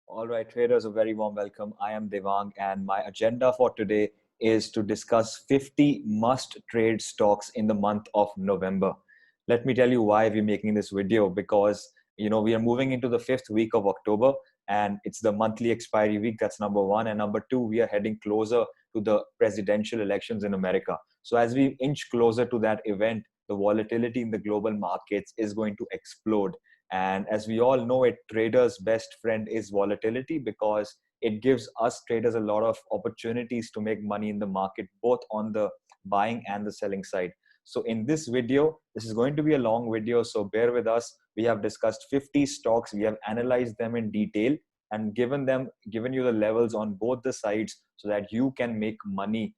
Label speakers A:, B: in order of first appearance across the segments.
A: All right, traders, a very warm welcome. I am Devang, and my agenda for today is to discuss 50 must trade stocks in the month of November. Let me tell you why we're making this video because we are moving into the fifth week of October and it's the monthly expiry week. That's number one. And number two, we are heading closer to the presidential elections in America. So as we inch closer to that event, the volatility in the global markets is going to explode. And as we all know it, traders' best friend is volatility because it gives us traders a lot of opportunities to make money in the market, both on the buying and the selling side. So in this video, this is going to be a long video, so bear with us. We have discussed 50 stocks. We have analyzed them in detail and given you the levels on both the sides so that you can make money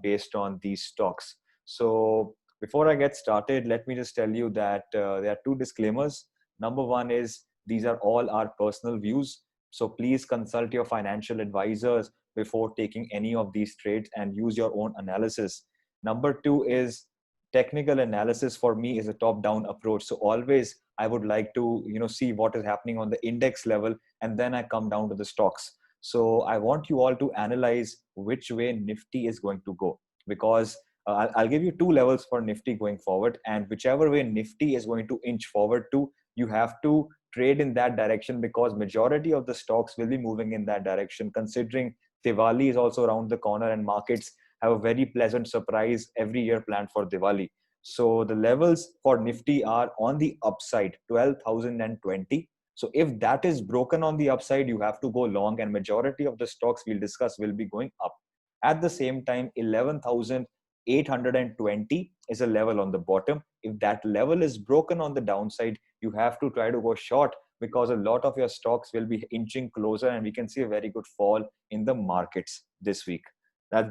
A: based on these stocks. So before I get started, let me just tell you that there are two disclaimers. Number one is these are all our personal views. So please consult your financial advisors before taking any of these trades and use your own analysis. Number two is technical analysis for me is a top-down approach. So always I would like to see what is happening on the index level and then I come down to the stocks. So I want you all to analyze which way Nifty is going to go because I'll give you two levels for Nifty going forward, and whichever way Nifty is going to inch forward to, you have to trade in that direction because majority of the stocks will be moving in that direction, considering Diwali is also around the corner and markets have a very pleasant surprise every year planned for Diwali. So the levels for Nifty are on the upside, 12,020. So if that is broken on the upside, you have to go long, and majority of the stocks we'll discuss will be going up. At the same time, 11,820 is a level on the bottom. If that level is broken on the downside, you have to try to go short because a lot of your stocks will be inching closer and we can see a very good fall in the markets this week.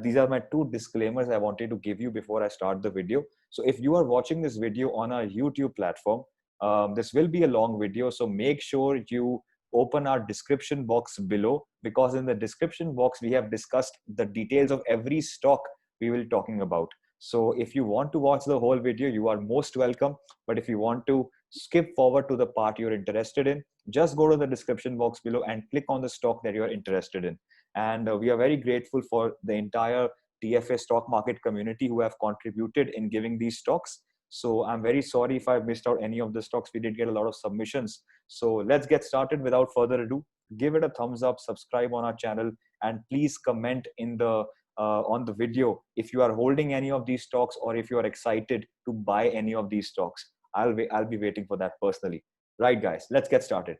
A: These are my two disclaimers I wanted to give you before I start the video. So if you are watching this video on our YouTube platform, this will be a long video. So make sure you open our description box below because in the description box, we have discussed the details of every stock we will be talking about. So if you want to watch the whole video, you are most welcome. But if you want to skip forward to the part you're interested in, just go to the description box below and click on the stock that you're interested in. And we are very grateful for the entire TFA stock market community who have contributed in giving these stocks. So I'm very sorry if I've missed out any of the stocks. We did get a lot of submissions. So let's get started without further ado. Give it a thumbs up, subscribe on our channel, and please comment in the on the video if you are holding any of these stocks or if you are excited to buy any of these stocks. I'll be waiting for that personally. Right, guys, let's get started.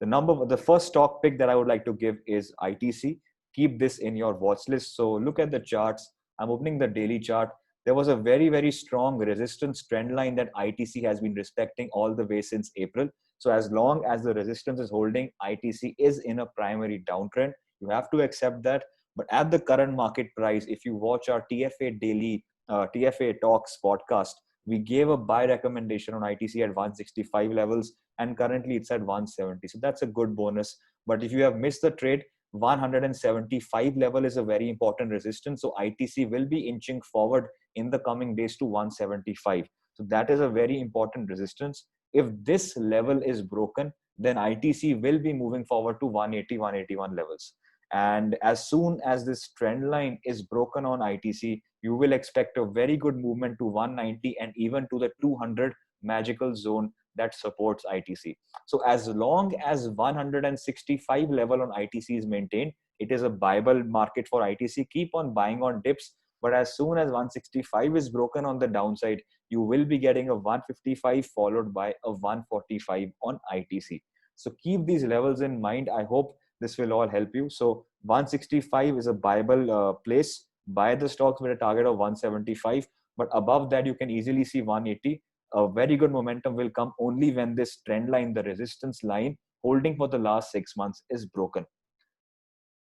A: The first stock pick that I would like to give is ITC. Keep this in your watch list. So look at the charts. I'm opening the daily chart. There was a very, very strong resistance trend line that ITC has been respecting all the way since April. So as long as the resistance is holding, ITC is in a primary downtrend. You have to accept that. But at the current market price, if you watch our TFA daily, TFA Talks podcast, we gave a buy recommendation on ITC at 165 levels, and currently it's at 170. So that's a good bonus. But if you have missed the trade, 175 level is a very important resistance. So ITC will be inching forward in the coming days to 175. So that is a very important resistance. If this level is broken, then ITC will be moving forward to 180, 181 levels. And as soon as this trend line is broken on ITC, you will expect a very good movement to 190 and even to the 200 magical zone that supports ITC. So as long as 165 level on ITC is maintained, it is a Bible market for ITC. Keep on buying on dips. But as soon as 165 is broken on the downside, you will be getting a 155 followed by a 145 on ITC. So keep these levels in mind. I hope this will all help you. So 165 is a Bible place. Buy the stocks with a target of 175. But above that, you can easily see 180. A very good momentum will come only when this trend line, the resistance line holding for the last 6 months, is broken.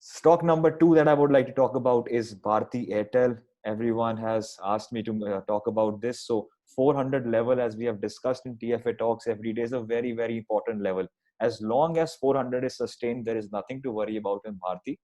A: Stock number two that I would like to talk about is Bharti Airtel. Everyone has asked me to talk about this. So 400 level, as we have discussed in TFA Talks every day, is a very, very important level. As long as 400 is sustained, there is nothing to worry about in Bharti.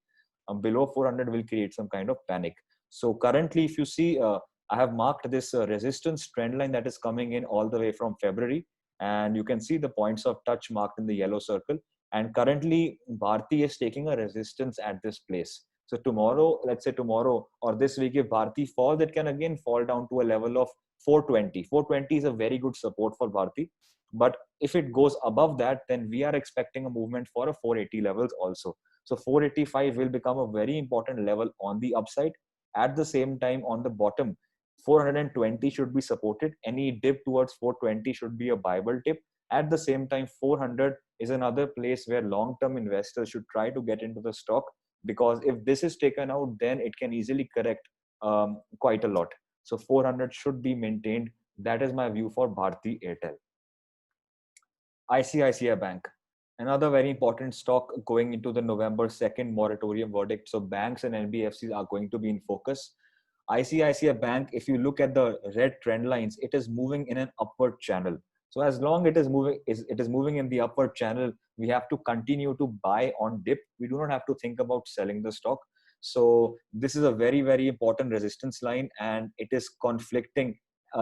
A: Below 400 will create some kind of panic. So currently, if you see, I have marked this resistance trend line that is coming in all the way from February. And you can see the points of touch marked in the yellow circle. And currently, Bharti is taking a resistance at this place. So tomorrow, let's say tomorrow or this week, if Bharti falls, it can again fall down to a level of 420. 420 is a very good support for Bharti. But if it goes above that, then we are expecting a movement for a 480 levels also. So 485 will become a very important level on the upside. At the same time, on the bottom, 420 should be supported. Any dip towards 420 should be a Bible tip. At the same time, 400 is another place where long-term investors should try to get into the stock, because if this is taken out, then it can easily correct quite a lot. So 400 should be maintained. That is my view for Bharti Airtel. ICICI Bank, another very important stock going into the November 2nd moratorium verdict. So banks and NBFCs are going to be in focus. ICICI Bank, if you look at the red trend lines, it is moving in an upward channel. So as long it is moving in the upward channel, we have to continue to buy on dip. We do not have to think about selling the stock. So this is a very, very important resistance line, and it is conflicting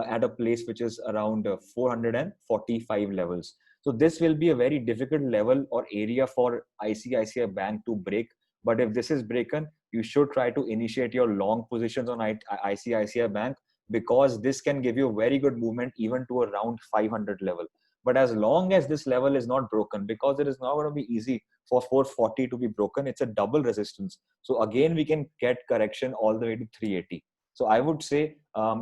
A: at a place which is around 445 levels. So this will be a very difficult level or area for ICICI Bank to break. But if this is broken, you should try to initiate your long positions on ICICI Bank, because this can give you a very good movement even to around 500 level. But as long as this level is not broken, because it is not going to be easy for 440 to be broken, it's a double resistance. So again, we can get correction all the way to 380. So I would say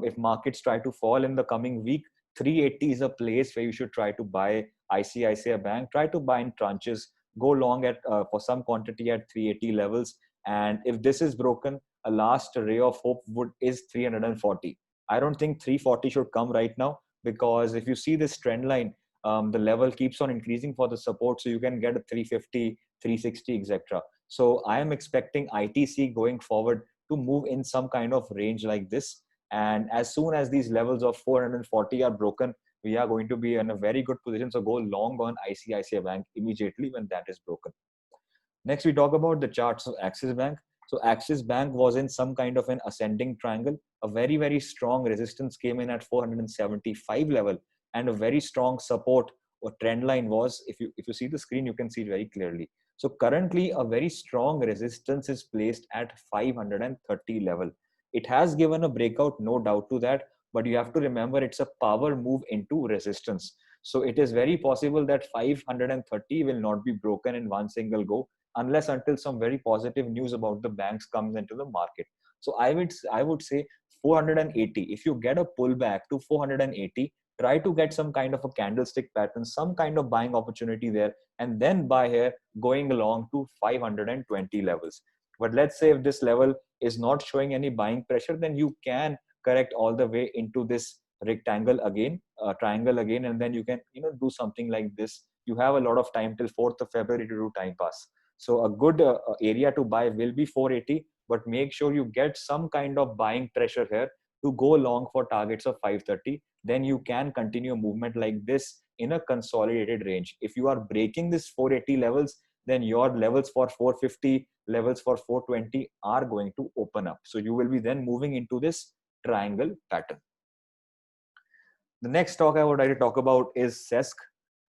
A: if markets try to fall in the coming week, 380 is a place where you should try to buy ICICI Bank. Try to buy in tranches, go long at for some quantity at 380 levels. And if this is broken, a last ray of hope is 340. I don't think 340 should come right now, because if you see this trend line, the level keeps on increasing for the support. So you can get a 350, 360, etc. So I am expecting ITC going forward to move in some kind of range like this. And as soon as these levels of 440 are broken, we are going to be in a very good position. So go long on ICICI Bank immediately when that is broken. Next, we talk about the charts of Axis Bank. So Axis Bank was in some kind of an ascending triangle. A very, very strong resistance came in at 475 level, and a very strong support or trend line was, if you see the screen, you can see it very clearly. So currently a very strong resistance is placed at 530 level. It has given a breakout, no doubt to that, but you have to remember it's a power move into resistance. So it is very possible that 530 will not be broken in one single go, unless until some very positive news about the banks comes into the market. So I would say 480. If you get a pullback to 480, try to get some kind of a candlestick pattern, some kind of buying opportunity there, and then buy here going along to 520 levels. But let's say if this level is not showing any buying pressure, then you can correct all the way into this rectangle again, triangle again, and then you can do something like this. You have a lot of time till 4th of February to do time pass. So a good area to buy will be 480, but make sure you get some kind of buying pressure here to go long for targets of 530. Then you can continue a movement like this in a consolidated range. If you are breaking this 480 levels, then your levels for 450, levels for 420 are going to open up. So you will be then moving into this triangle pattern. The next stock I would like to talk about is Sesk.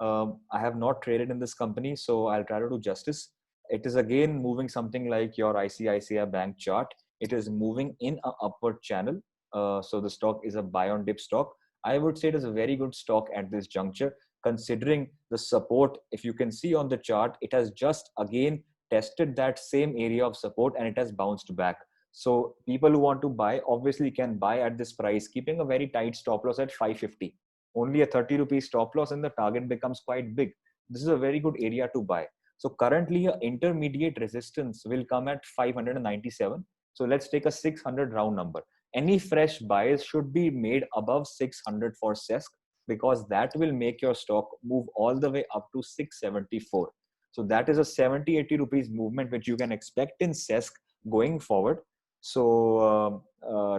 A: I have not traded in this company, so I'll try to do justice. It is again moving something like your ICICI Bank chart. It is moving in an upward channel. So the stock is a buy on dip stock. I would say it is a very good stock at this juncture, considering the support. If you can see on the chart, it has just again tested that same area of support and it has bounced back. So people who want to buy obviously can buy at this price, keeping a very tight stop loss at 550. Only a 30 rupees stop loss and the target becomes quite big. This is a very good area to buy. So currently an intermediate resistance will come at 597. So let's take a 600 round number. Any fresh buys should be made above 600 for Sesk, because that will make your stock move all the way up to 674. So that is a 70-80 rupees movement which you can expect in Sesk going forward. So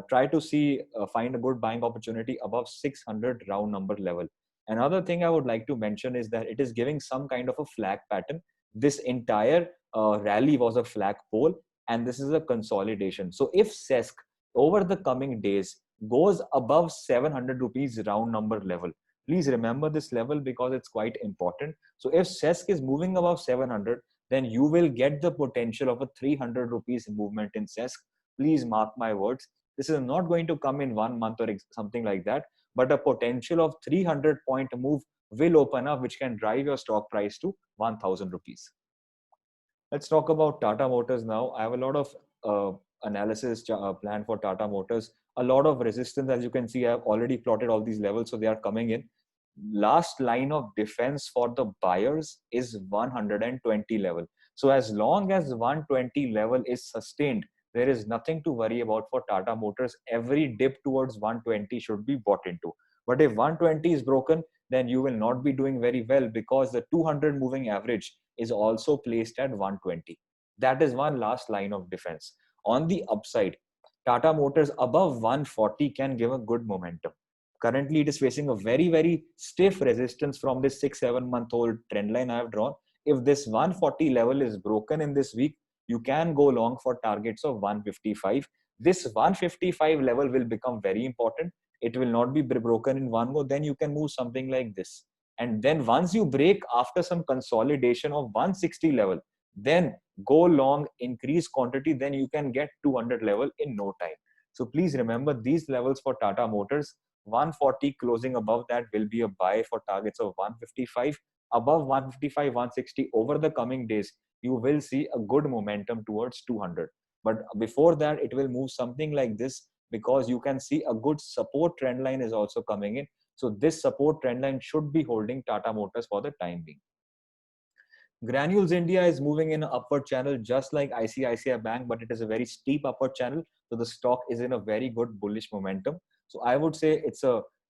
A: try to find a good buying opportunity above 600 round number level. Another thing I would like to mention is that it is giving some kind of a flag pattern. This entire rally was a flag pole, and this is a consolidation. So if Sesk over the coming days goes above 700 rupees round number level, Please remember this level because it's quite important. So if SESC is moving above 700, then you will get the potential of a 300 rupees movement in SESC. Please mark my words. This is not going to come in 1 month or something like that, but a potential of 300-point move will open up, which can drive your stock price to 1000 rupees. Let's talk about Tata Motors now. I have a lot of analysis planned for Tata Motors. A lot of resistance, as you can see, I have already plotted all these levels, so they are coming in. Last line of defense for the buyers is 120 level. So as long as 120 level is sustained, there is nothing to worry about for Tata Motors. Every dip towards 120 should be bought into. But if 120 is broken, then you will not be doing very well, because the 200 moving average is also placed at 120. That is one last line of defense. On the upside, Tata Motors above 140 can give a good momentum. Currently, it is facing a very stiff resistance from this 6-7 month old trend line I have drawn. If this 140 level is broken in this week, you can go long for targets of 155. This 155 level will become very important. It will not be broken in one go. Then you can move something like this. And then once you break after some consolidation of 160 level, then go long, increase quantity, then you can get 200 level in no time. So please remember these levels for Tata Motors. 140 closing above that will be a buy for targets of 155. Above 155, 160 over the coming days, you will see a good momentum towards 200. But before that, it will move something like this, because you can see a good support trend line is also coming in. So this support trend line should be holding Tata Motors for the time being. Granules India is moving in an upward channel, just like ICICI Bank, but it is a very steep upward channel. So the stock is in a very good bullish momentum. So I would say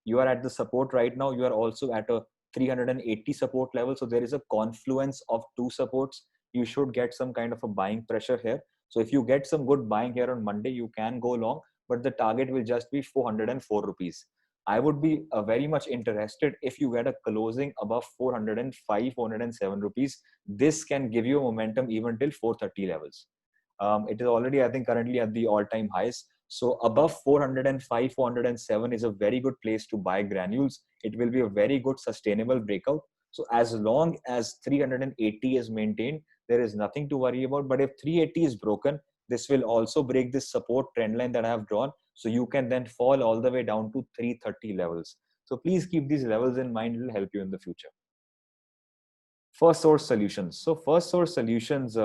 A: you are at the support right now. You are also at a 380 support level. So there is a confluence of two supports. You should get some kind of a buying pressure here. So if you get some good buying here on Monday, you can go long, but the target will just be 404 rupees. I would be very much interested if you get a closing above 405, 407 rupees. This can give you momentum even till 430 levels. It is already, I think, currently at the all-time highs. So above 405, 407 is a very good place to buy granules. It will be a very good sustainable breakout. So as long as 380 is maintained, there is nothing to worry about. But if 380 is broken, this will also break this support trend line that I have drawn. So you can then fall all the way down to 330 levels. So please keep these levels in mind. It will help you in the future. First Source Solutions. So First Source Solutions,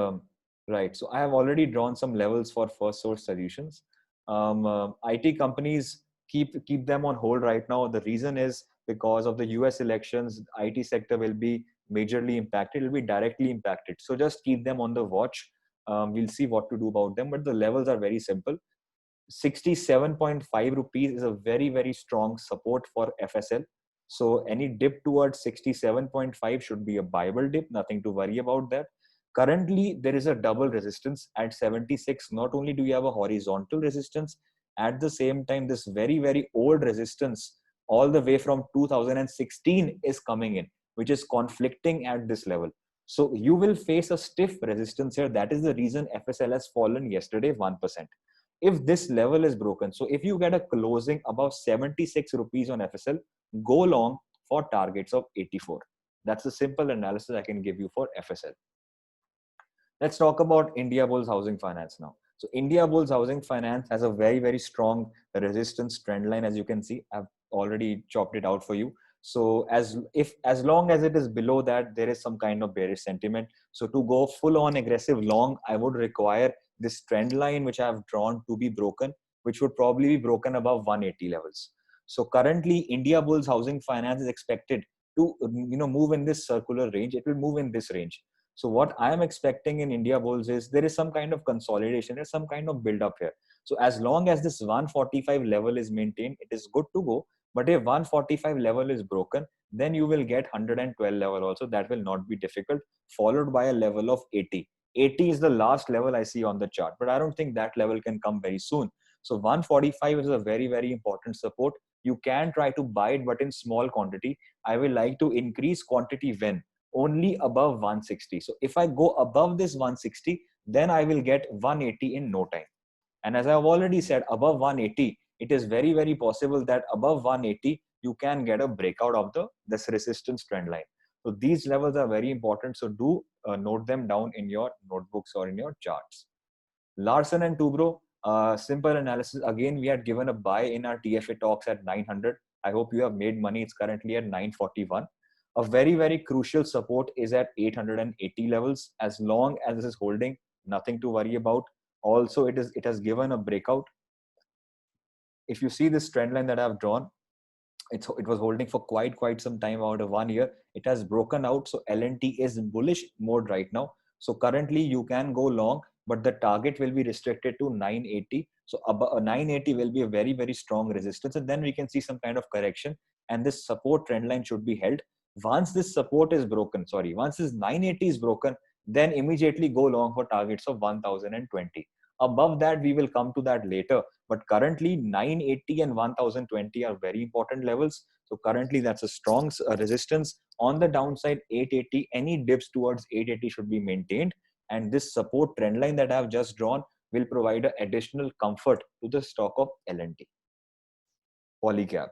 A: right. So I have already drawn some levels for First Source Solutions. IT companies, keep them on hold right now. The reason is because of the US elections, IT sector will be majorly impacted. It will be directly impacted. So just keep them on the watch. We'll see what to do about them. But the levels are very simple. 67.5 rupees is a very strong support for FSL. So any dip towards 67.5 should be a buyable dip. Nothing to worry about that. Currently, there is a double resistance at 76. Not only do you have a horizontal resistance, at the same time, this very old resistance all the way from 2016 is coming in, which is conflicting at this level. So you will face a stiff resistance here. That is the reason FSL has fallen yesterday 1%. If this level is broken, so if you get a closing above 76 rupees on FSL, go long for targets of 84. That's the simple analysis I can give you for FSL. Let's talk about Indiabulls Housing Finance now. So Indiabulls Housing Finance has a very strong resistance trend line. As you can see, I've already chopped it out for you. So as long as it is below that, there is some kind of bearish sentiment. So to go full on aggressive long, I would require this trend line which I have drawn to be broken, which would probably be broken above 180 levels. So currently, Indiabulls Housing Finance is expected to move in this circular range. It will move in this range. So what I am expecting in Indiabulls is there is some kind of consolidation, there's some kind of build up here. So as long as this 145 level is maintained, it is good to go. But if 145 level is broken, then you will get 112 level also. That will not be difficult, followed by a level of 80. 80 is the last level I see on the chart, but I don't think that level can come very soon. So 145 is a very important support. You can try to buy it, but in small quantity. I will like to increase quantity when only above 160. So if I go above this 160, then I will get 180 in no time. And as I've already said, above 180, it is very possible that above 180, you can get a breakout of this resistance trend line. So these levels are very important. So do note them down in your notebooks or in your charts. Larsen and Toubro, simple analysis. Again, we had given a buy in our TFA talks at 900. I hope you have made money. It's currently at 941. A very, very crucial support is at 880 levels. As long as this is holding, nothing to worry about. Also, it has given a breakout. If you see this trend line that I've drawn, it was holding for quite some time, out of 1 year. It has broken out, so LNT is in bullish mode right now. So currently you can go long, but the target will be restricted to 980. So above 980 will be a very strong resistance, and then we can see some kind of correction, and this support trend line should be held. Once this support is broken, once this 980 is broken, then immediately go long for targets of 1020. Above that, we will come to that later, but currently 980 and 1020 are very important levels. So currently that's a strong resistance. On the downside, 880, any dips towards 880 should be maintained, and this support trend line that I have just drawn will provide additional comfort to the stock of L&T. Polycab.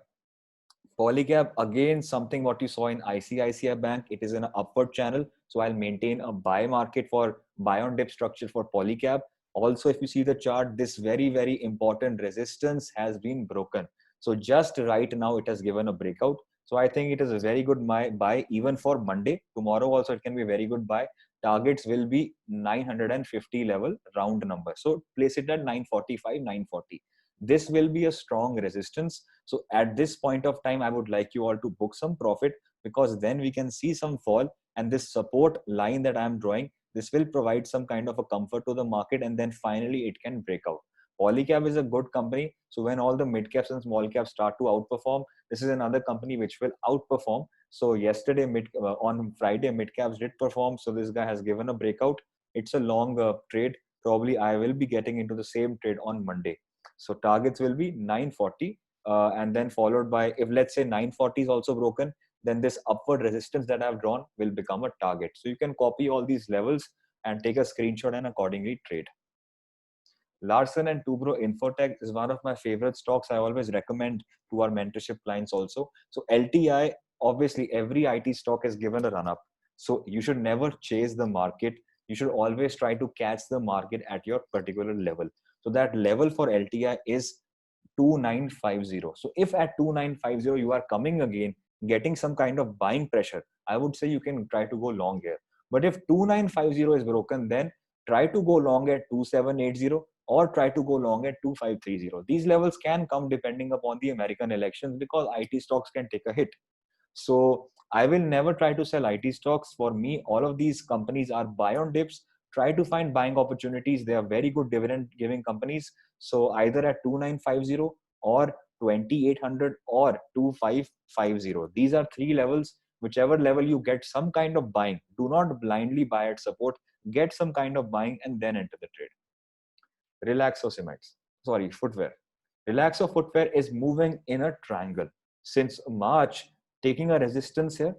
A: Polycab, again, something what you saw in ICICI Bank, it is in an upward channel. So I'll maintain a buy market for buy on dip structure for Polycab. Also, if you see the chart, this very important resistance has been broken. So just right now, it has given a breakout. So I think it is a very good buy even for Monday. Tomorrow also, it can be a very good buy. Targets will be 950 level, round number. So place it at 945, 940. This will be a strong resistance. So at this point of time, I would like you all to book some profit, because then we can see some fall, and this support line that I'm drawing, this will provide some kind of a comfort to the market, and then finally it can break out. Polycab is a good company. So when all the mid caps and small caps start to outperform, this is another company which will outperform. So yesterday, on Friday, mid caps did perform. So this guy has given a breakout. It's a long trade. Probably I will be getting into the same trade on Monday. So targets will be 940, and then followed by, if let's say 940 is also broken, then this upward resistance that I've drawn will become a target. So you can copy all these levels and take a screenshot and accordingly trade. Larsen and Toubro Infotech is one of my favorite stocks. I always recommend to our mentorship clients also. So LTI, obviously every IT stock is given a run up. So you should never chase the market. You should always try to catch the market at your particular level. So that level for LTI is 2950. So if at 2950 you are coming again, getting some kind of buying pressure, I would say you can try to go long here. But if 2950 is broken, then try to go long at 2780 or try to go long at 2530. These levels can come depending upon the American elections, because IT stocks can take a hit. So I will never try to sell IT stocks. For me, all of these companies are buy on dips. Try to find buying opportunities. They are very good dividend giving companies. So either at 2950 or 2800 or 2550. These are three levels. Whichever level you get some kind of buying, do not blindly buy at support. Get some kind of buying and then enter the trade. Footwear. Relaxo footwear is moving in a triangle since March, taking a resistance here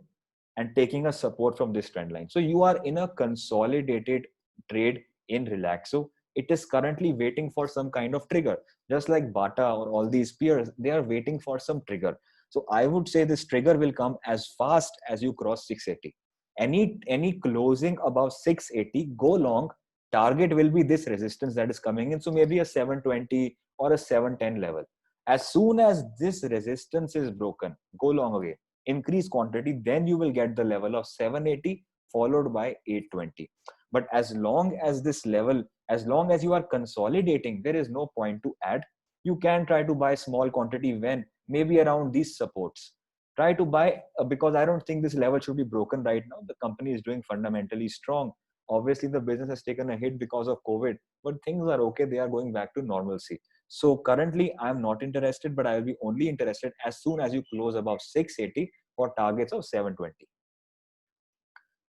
A: and taking a support from this trend line. So you are in a consolidated trade in Relaxo. It is currently waiting for some kind of trigger, just like Bata or all these peers, they are waiting for some trigger. So I would say this trigger will come as fast as you cross 680. Any closing above 680, go long. Target will be this resistance that is coming in. So maybe a 720 or a 710 level. As soon as this resistance is broken, go long again, increase quantity, then you will get the level of 780 followed by 820. But as long as this level, as long as you are consolidating, there is no point to add. You can try to buy small quantity when maybe around these supports. Try to buy because I don't think this level should be broken right now. The company is doing fundamentally strong. Obviously, the business has taken a hit because of COVID, but things are okay. They are going back to normalcy. So currently, I'm not interested, but I will be only interested as soon as you close above 680 for targets of 720.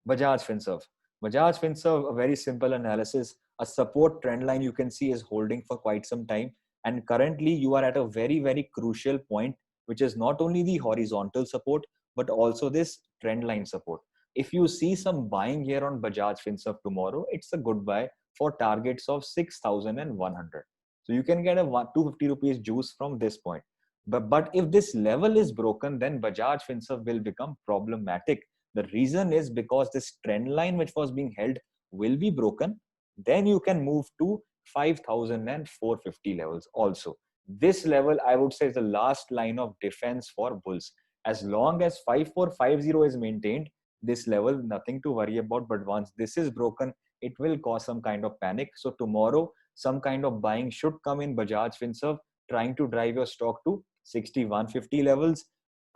A: Bajaj Finserv. Bajaj Finserv, a very simple analysis. A support trend line you can see is holding for quite some time. And currently, you are at a very crucial point, which is not only the horizontal support, but also this trend line support. If you see some buying here on Bajaj Finserv tomorrow, it's a good buy for targets of 6,100. So you can get a 250 rupees juice from this point. But if this level is broken, then Bajaj Finserv will become problematic. The reason is because this trend line which was being held will be broken. Then you can move to 5,450 levels also. This level, I would say, is the last line of defense for bulls. As long as 5450 is maintained, this level, nothing to worry about. But once this is broken, it will cause some kind of panic. So tomorrow, some kind of buying should come in Bajaj Finserv, trying to drive your stock to 6150 levels.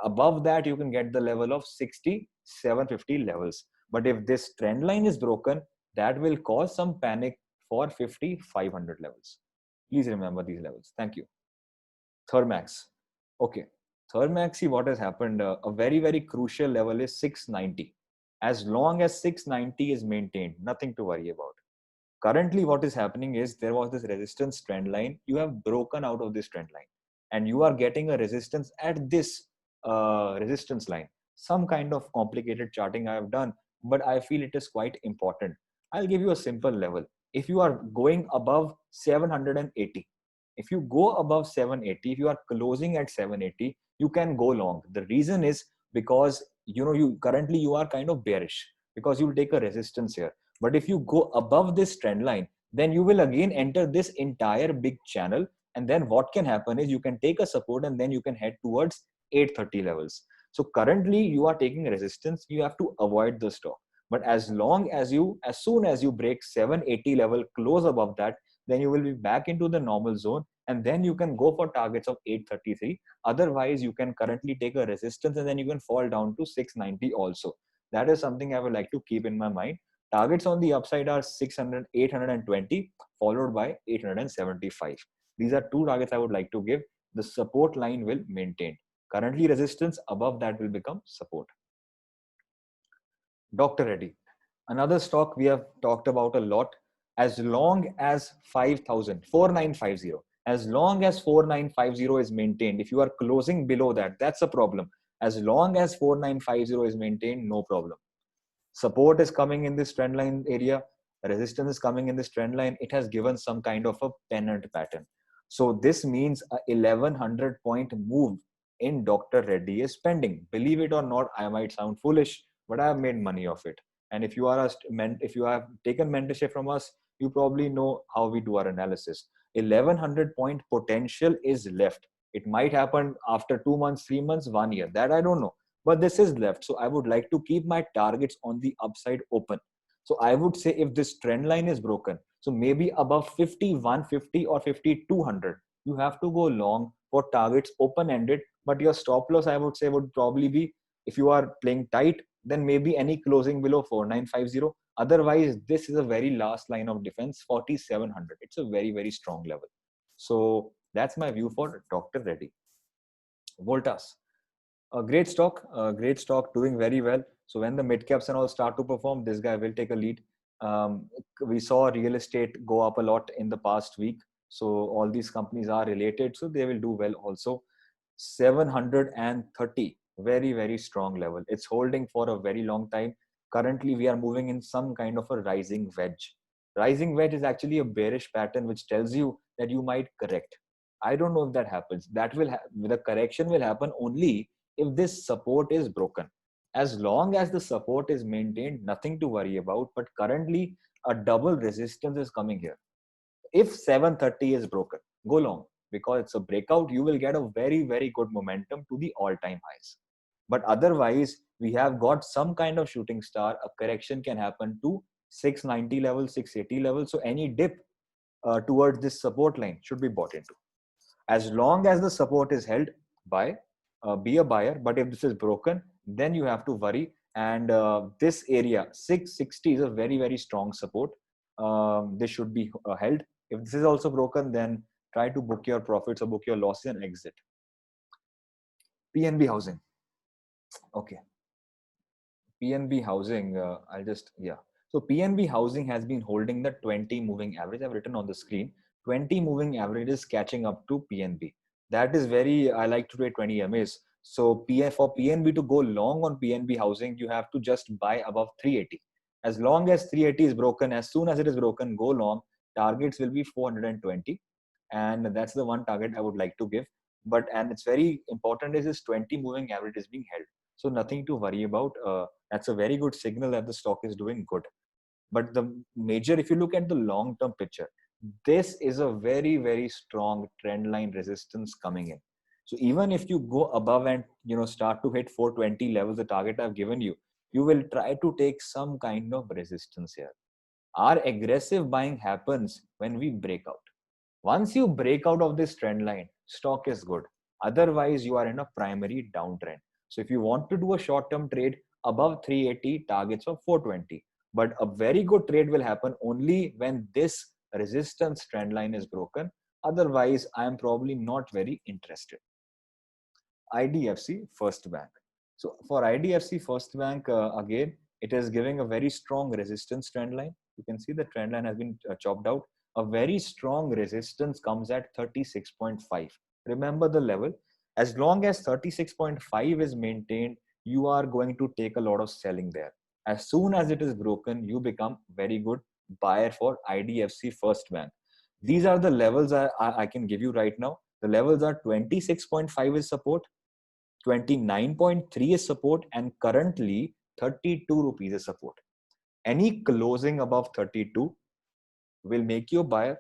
A: Above that, you can get the level of 6750 levels. But if this trend line is broken, that will cause some panic for 5500 levels. Please remember these levels. Thank you. Thermax. Okay. Thermax, see what has happened. A very, very crucial level is 690. As long as 690 is maintained, nothing to worry about. Currently, what is happening is there was this resistance trend line. You have broken out of this trend line and you are getting a resistance at this resistance line. Some kind of complicated charting I have done, but I feel it is quite important. I'll give you a simple level. If you are going above 780, if you go above 780, if you are closing at 780, you can go long. The reason is because you currently you are kind of bearish because you will take a resistance here. But if you go above this trend line, then you will again enter this entire big channel. And then what can happen is you can take a support and then you can head towards 830 levels. So currently you are taking resistance. You have to avoid the stock. But as soon as you break 780 level, close above that, then you will be back into the normal zone. And then you can go for targets of 833. Otherwise, you can currently take a resistance and then you can fall down to 690 also. That is something I would like to keep in my mind. Targets on the upside are 600, 820, followed by 875. These are two targets I would like to give. The support line will maintain. Currently resistance, above that will become support. Dr. Reddy, another stock we have talked about a lot. As long as 4950, as long as 4950 is maintained, if you are closing below that, that's a problem. As long as 4950 is maintained, no problem. Support is coming in this trend line area, resistance is coming in this trend line. It has given some kind of a pennant pattern. So this means a 1100 point move in Dr. Reddy is pending. Believe it or not, I might sound foolish, but I have made money of it. And if you have taken mentorship from us, you probably know how we do our analysis. 1100 point potential is left. It might happen after 2 months, 3 months, 1 year. That I don't know. But this is left. So I would like to keep my targets on the upside open. So I would say if this trend line is broken, so maybe above 5150 or 5200, you have to go long for targets open-ended. But your stop loss, I would say, would probably be, if you are playing tight, then maybe any closing below 4950. Otherwise, this is a very last line of defense, 4700. It's a very, very strong level. So that's my view for Dr. Reddy. Voltas. A great stock doing very well. So when the mid caps and all start to perform, this guy will take a lead. We saw real estate go up a lot in the past week. So all these companies are related, so they will do well also. 730, very, very strong level. It's holding for a very long time. Currently, we are moving in some kind of a rising wedge. Rising wedge is actually a bearish pattern, which tells you that you might correct. I don't know if that happens. The correction will happen only if this support is broken. As long as the support is maintained, nothing to worry about. But currently, a double resistance is coming here. If 730 is broken, go long, because it's a breakout. You will get a very, very good momentum to the all-time highs. But otherwise, we have got some kind of shooting star. A correction can happen to 690 level, 680 level. So any dip towards this support line should be bought into. As long as the support is held, buy, be a buyer. But if this is broken, then you have to worry. And this area, 660 is a very, very strong support. This should be held. If this is also broken, then try to book your profits or book your losses and exit. PNB Housing. Okay. PNB Housing, So PNB Housing has been holding the 20 moving average. I've written on the screen. 20 moving average is catching up to PNB. That is I like to trade 20 MAs. So for PNB to go long on PNB Housing, you have to just buy above 380. As long as 380 is broken, as soon as it is broken, go long. Targets will be 420. And that's the one target I would like to give. and it's very important is this 20 moving average is being held. So nothing to worry about. That's a very good signal that the stock is doing good. But the major, if you look at the long term picture, this is a very, very strong trend line resistance coming in. So even if you go above and start to hit 420 levels, the target I've given you, you will try to take some kind of resistance here. Our aggressive buying happens when we break out. Once you break out of this trend line, stock is good. Otherwise, you are in a primary downtrend. So if you want to do a short-term trade above 380, targets of 420. But a very good trade will happen only when this resistance trend line is broken. Otherwise, I am probably not very interested. IDFC First Bank. So for IDFC First Bank, again, it is giving a very strong resistance trend line. You can see the trend line has been chopped out. A very strong resistance comes at 36.5. Remember the level. As long as 36.5 is maintained, you are going to take a lot of selling there. As soon as it is broken, you become very good buyer for IDFC First Bank. These are the levels I can give you right now. The levels are 26.5 is support, 29.3 is support, and currently 32 rupees is support. Any closing above 32 will make you a buyer.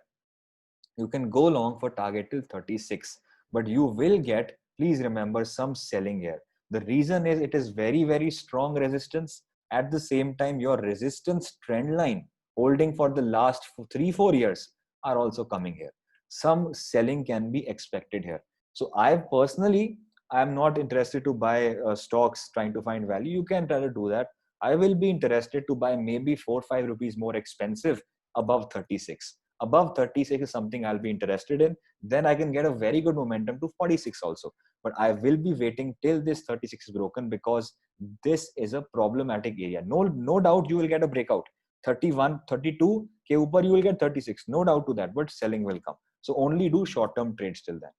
A: You can go long for target till 36, but you will get, please remember, some selling here. The reason is it is very, very strong resistance. At the same time, your resistance trend line holding for the last 3-4 years are also coming here. Some selling can be expected here. So I am not interested to buy stocks trying to find value. You can try to do that. I will be interested to buy maybe 4-5 rupees more expensive above 36. Above 36 is something I'll be interested in. Then I can get a very good momentum to 46 also. But I will be waiting till this 36 is broken, because this is a problematic area. No doubt you will get a breakout. 31, 32 ke upar you will get 36. No doubt to that, but selling will come. So only do short-term trades till then.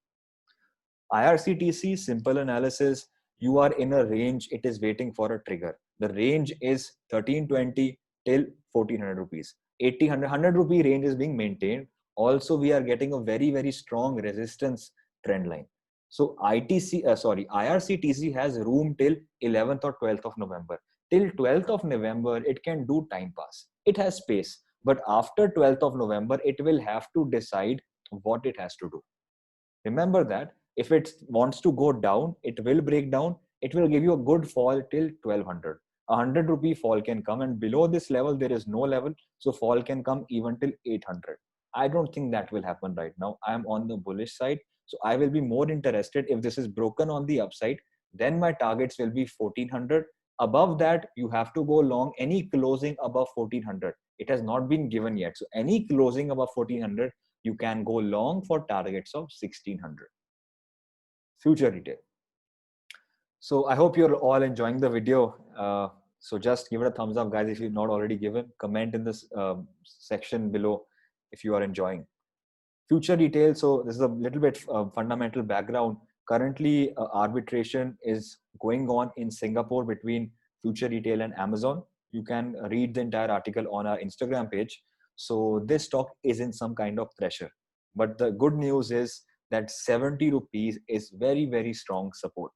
A: IRCTC, simple analysis, you are in a range, it is waiting for a trigger. The range is 1320 till 1400 rupees. 80, 100 rupee range is being maintained. Also, we are getting a very, very strong resistance trend line. So IRCTC has room till 11th or 12th of November. Till 12th of November, it can do time pass. It has space. But after 12th of November, it will have to decide what it has to do. Remember that if it wants to go down, it will break down. It will give you a good fall till 1200. 100 rupee fall can come, and below this level, there is no level. So fall can come even till 800. I don't think that will happen right now. I am on the bullish side. So I will be more interested if this is broken on the upside. Then my targets will be 1400. Above that, you have to go long any closing above 1400. It has not been given yet. So any closing above 1400, you can go long for targets of 1600. Future retail. So I hope you're all enjoying the video. So just give it a thumbs up, guys, if you've not already given. Comment in this section below if you are enjoying. Future retail. So this is a little bit fundamental background. Currently, arbitration is going on in Singapore between Future Retail and Amazon. You can read the entire article on our Instagram page. So this stock is in some kind of pressure. But the good news is that 70 rupees is very, very strong support.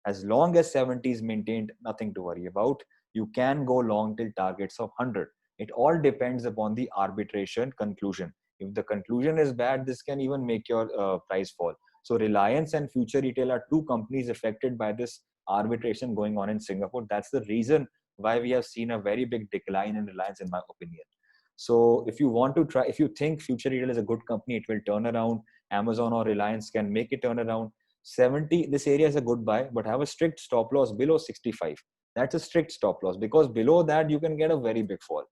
A: As long as 70 is maintained, nothing to worry about. You can go long till targets of 100. It all depends upon the arbitration conclusion. If the conclusion is bad, this can even make your price fall. So Reliance and Future Retail are two companies affected by this arbitration going on in Singapore. That's the reason why we have seen a very big decline in Reliance, in my opinion. So if you want to try, if you think Future Retail is a good company, it will turn around. Amazon or Reliance can make it turn around. 70, this area is a good buy, but have a strict stop loss below 65. That's a strict stop loss, because below that you can get a very big fall.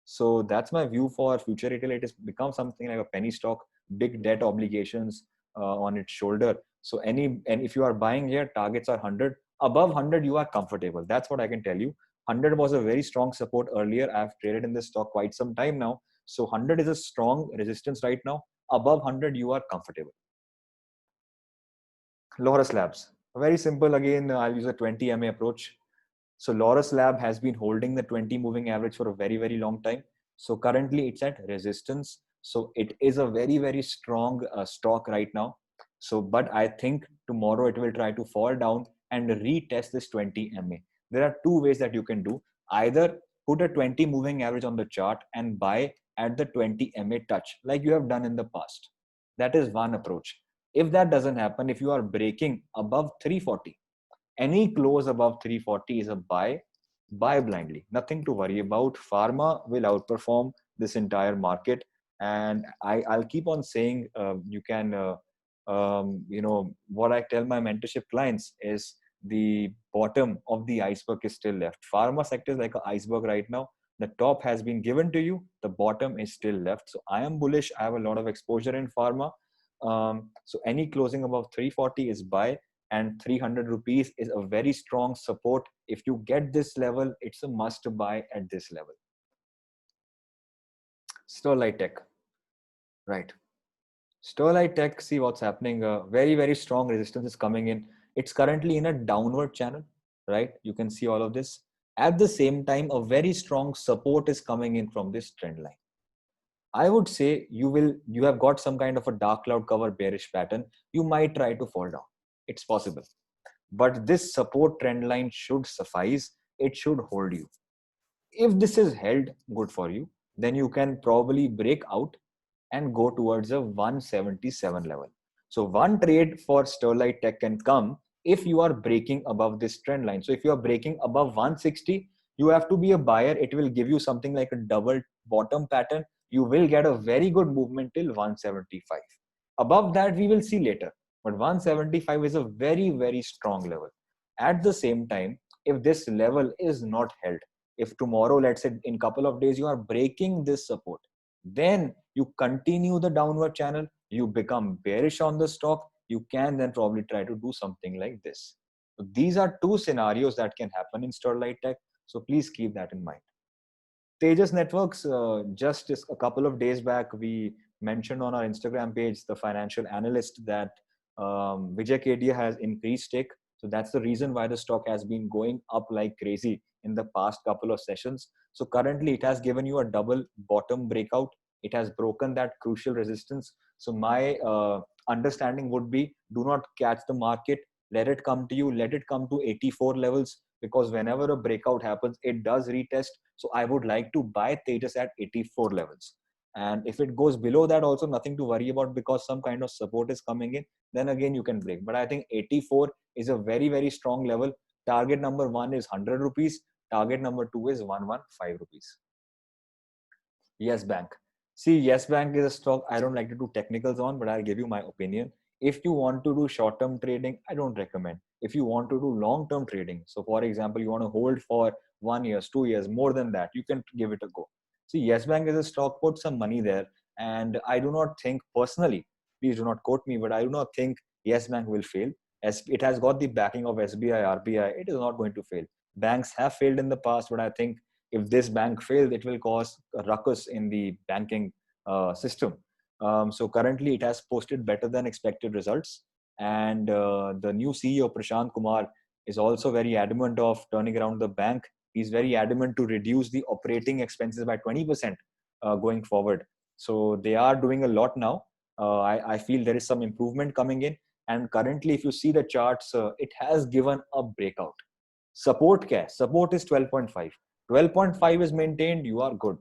A: So that's my view for Future Retail. It has become something like a penny stock, big debt obligations on its shoulder. So and if you are buying here, targets are 100. Above 100, you are comfortable. That's what I can tell you. 100 was a very strong support earlier. I've traded in this stock quite some time now. So 100 is a strong resistance right now. Above 100, you are comfortable. Laurus Labs. Very simple. Again, I'll use a 20 MA approach. So Laurus Lab has been holding the 20 moving average for a very, very long time. So currently it's at resistance. So it is a very, very strong stock right now. So, but I think tomorrow it will try to fall down and retest this 20 MA. There are two ways that you can do. Either put a 20 moving average on the chart and buy at the 20 MA touch, like you have done in the past. That is one approach. If that doesn't happen, if you are breaking above 340, any close above 340 is a buy blindly. Nothing to worry about. Pharma will outperform this entire market. And I'll keep on saying, you can, what I tell my mentorship clients is the bottom of the iceberg is still left. Pharma sector is like an iceberg right now. The top has been given to you. The bottom is still left. So I am bullish. I have a lot of exposure in pharma. So any closing above 340 is buy, and 300 rupees is a very strong support. If you get this level, it's a must buy at this level. Sterlite Tech, right? Sterlite Tech, see what's happening. Very, very strong resistance is coming in. It's currently in a downward channel, right? You can see all of this. At the same time, a very strong support is coming in from this trend line. I would say you have got some kind of a dark cloud cover bearish pattern. You might try to fall down. It's possible. But this support trend line should suffice. It should hold you. If this is held good for you, then you can probably break out and go towards a 177 level. So one trade for Sterlite Tech can come if you are breaking above this trend line. So if you are breaking above 160, you have to be a buyer. It will give you something like a double bottom pattern. You will get a very good movement till 175. Above that, we will see later. But 175 is a very, very strong level. At the same time, if this level is not held, if tomorrow, let's say in a couple of days, you are breaking this support, then you continue the downward channel, you become bearish on the stock, you can then probably try to do something like this. So these are two scenarios that can happen in Sterlite Tech. So please keep that in mind. Tejas Networks, just a couple of days back, we mentioned on our Instagram page, the financial analyst, that Vijay Kedia has increased stake. So that's the reason why the stock has been going up like crazy in the past couple of sessions. So currently it has given you a double bottom breakout. It has broken that crucial resistance. So my understanding would be, do not catch the market. Let it come to you. Let it come to 84 levels, because whenever a breakout happens, it does retest. So I would like to buy Tejas at 84 levels. And if it goes below that, also nothing to worry about, because some kind of support is coming in. Then again, you can break. But I think 84 is a very, very strong level. Target number 1 is 100 rupees. Target number 2 is 115 rupees. Yes Bank. See, Yes Bank is a stock I don't like to do technicals on, but I'll give you my opinion. If you want to do short-term trading, I don't recommend. If you want to do long-term trading, so for example, you want to hold for 1 year, 2 years, more than that, you can give it a go. See, Yes Bank is a stock, put some money there. And I do not think personally, please do not quote me, but I do not think Yes Bank will fail. As it has got the backing of SBI, RBI, it is not going to fail. Banks have failed in the past, but I think if this bank fails, it will cause a ruckus in the banking system. So currently, it has posted better than expected results. And the new CEO, Prashant Kumar, is also very adamant of turning around the bank. He's very adamant to reduce the operating expenses by 20% going forward. So they are doing a lot now. I feel there is some improvement coming in. And currently, if you see the charts, it has given a breakout. Support क्या Support is 12.5. 12.5 is maintained, you are good.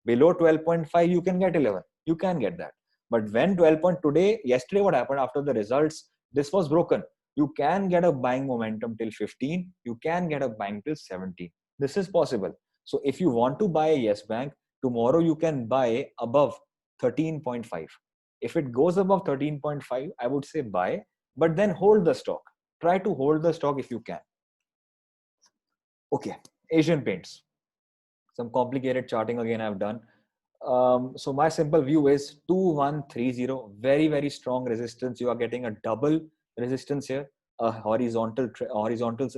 A: Below 12.5, you can get 11. You can get that. But when 12 point today, yesterday, what happened after the results? This was broken. You can get a buying momentum till 15. You can get a buying till 17. This is possible. So if you want to buy a Yes Bank, tomorrow you can buy above 13.5. If it goes above 13.5, I would say buy, but then hold the stock. Try to hold the stock if you can. Okay, Asian Paints. Some complicated charting again I've done. So my simple view is 2130, very, very strong resistance. You are getting a double resistance here, a horizontal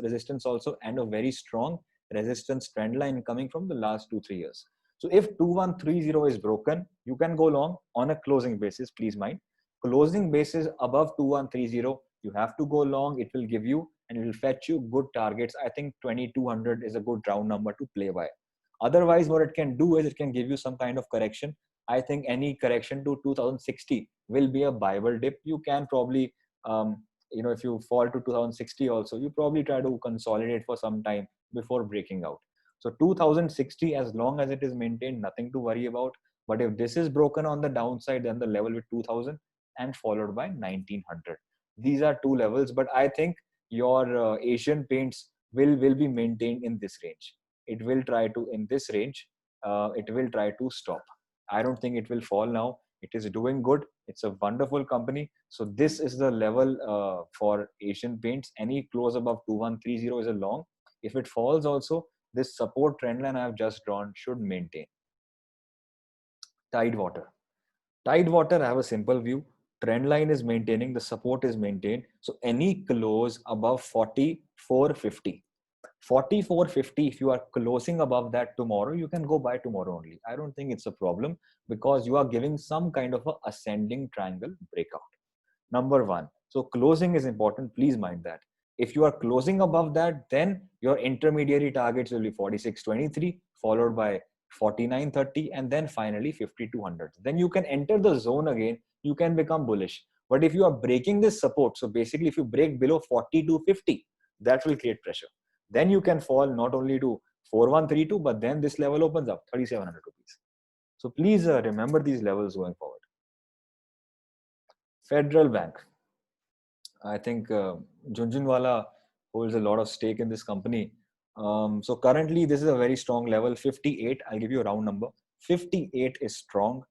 A: resistance also, and a very strong resistance trend line coming from the last 2-3 years. So if 2130 is broken, you can go long on a closing basis, please mind. Closing basis above 2130, you have to go long. It will give you and it will fetch you good targets. I think 2200 is a good round number to play by. Otherwise, what it can do is it can give you some kind of correction. I think any correction to 2060 will be a Bible dip. You can probably If you fall to 2060 also, you probably try to consolidate for some time before breaking out. So 2060, as long as it is maintained, nothing to worry about. But if this is broken on the downside, then the level with 2000 and followed by 1900. These are two levels, but I think your Asian Paints will be maintained in this range. It will try to, in this range, it will try to stop. I don't think it will fall now. It is doing good. It's a wonderful company. So this is the level for Asian Paints. Any close above 2130 is a long. If it falls also, this support trend line I have just drawn should maintain. Tidewater. Tidewater, I have a simple view. Trend line is maintaining, the support is maintained. So any close above 44.50. 44.50, if you are closing above that tomorrow, you can go buy tomorrow only. I don't think it's a problem because you are giving some kind of a ascending triangle breakout. Number one. So closing is important. Please mind that. If you are closing above that, then your intermediary targets will be 46.23, followed by 49.30, and then finally 5200. Then you can enter the zone again. You can become bullish. But if you are breaking this support, so basically if you break below 42.50, that will create pressure. Then you can fall not only to 4132, but then this level opens up 3700 rupees. So please remember these levels going forward. Federal Bank. I think Jhunjhunwala holds a lot of stake in this company. So currently, this is a very strong level, 58. I'll give you a round number. 58 is strong.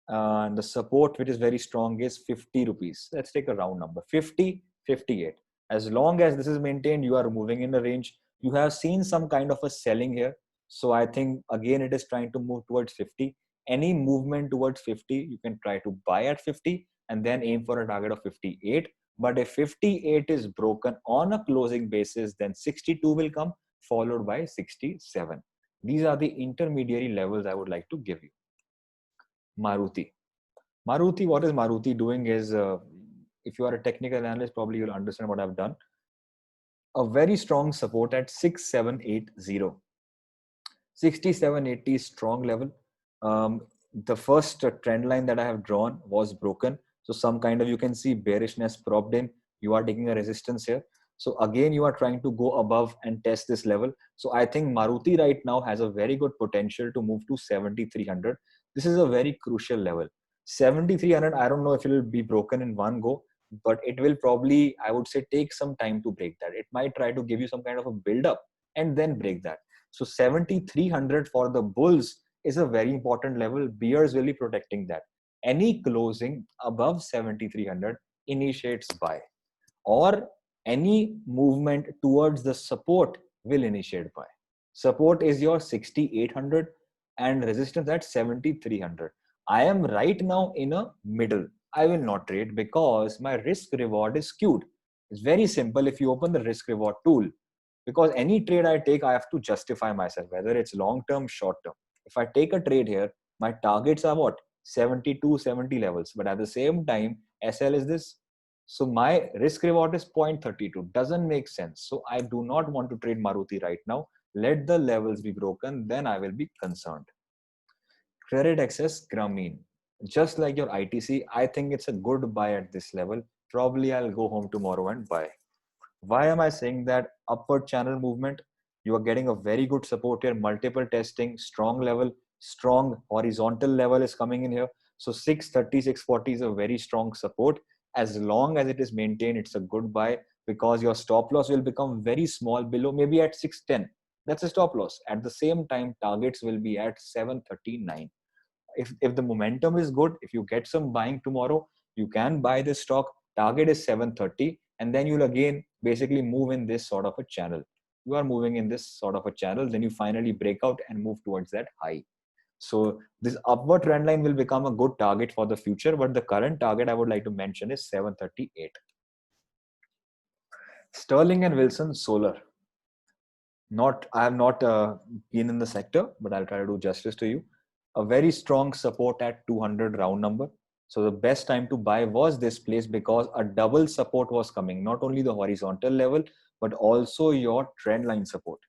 A: And the support, which is very strong, is 50 rupees. Let's take a round number, 50, 58. As long as this is maintained, you are moving in the range. You have seen some kind of a selling here. So I think, again, it is trying to move towards 50. Any movement towards 50, you can try to buy at 50 and then aim for a target of 58. But if 58 is broken on a closing basis, then 62 will come, followed by 67. These are the intermediary levels I would like to give you. Maruti. Maruti, what is Maruti doing is, if you are a technical analyst, probably you'll understand what I've done. A very strong support at 6780. 6780 is strong level. The first trend line that I have drawn was broken. So some kind of, you can see bearishness propped in. You are taking a resistance here. So again, you are trying to go above and test this level. So I think Maruti right now has a very good potential to move to 7300. This is a very crucial level. 7300, I don't know if it will be broken in one go, but it will probably, I would say, take some time to break that. It might try to give you some kind of a build up and then break that. So 7300 for the bulls is a very important level. Bears will be protecting that. Any closing above 7300 initiates buy, or any movement towards the support will initiate buy. Support is your 6800 and resistance at 7300. I am right now in a middle. I will not trade because my risk reward is skewed. It's very simple. If you open the risk reward tool, because any trade I take, I have to justify myself, whether it's long term, short term. If I take a trade here, my targets are what? 72, 70 levels. But at the same time, SL is this. So my risk reward is 0.32. Doesn't make sense. So I do not want to trade Maruti right now. Let the levels be broken, then I will be concerned. Credit Access Grameen. Just like your ITC, I think it's a good buy at this level. Probably I'll go home tomorrow and buy. Why am I saying that? Upward channel movement, you are getting a very good support here, multiple testing, strong level, strong horizontal level is coming in here. So 630, 640 is a very strong support. As long as it is maintained, it's a good buy because your stop loss will become very small below, maybe at 610. That's a stop loss. At the same time, targets will be at 739. If the momentum is good, if you get some buying tomorrow, you can buy this stock. Target is 730, and then you'll again basically move in this sort of a channel. You are moving in this sort of a channel, then you finally break out and move towards that high. So this upward trend line will become a good target for the future, but the current target I would like to mention is 738. Sterling and Wilson Solar. I have not been in the sector, but I'll try to do justice to you. A very strong support at 200 round number. So the best time to buy was this place because a double support was coming, not only the horizontal level, but also your trend line support.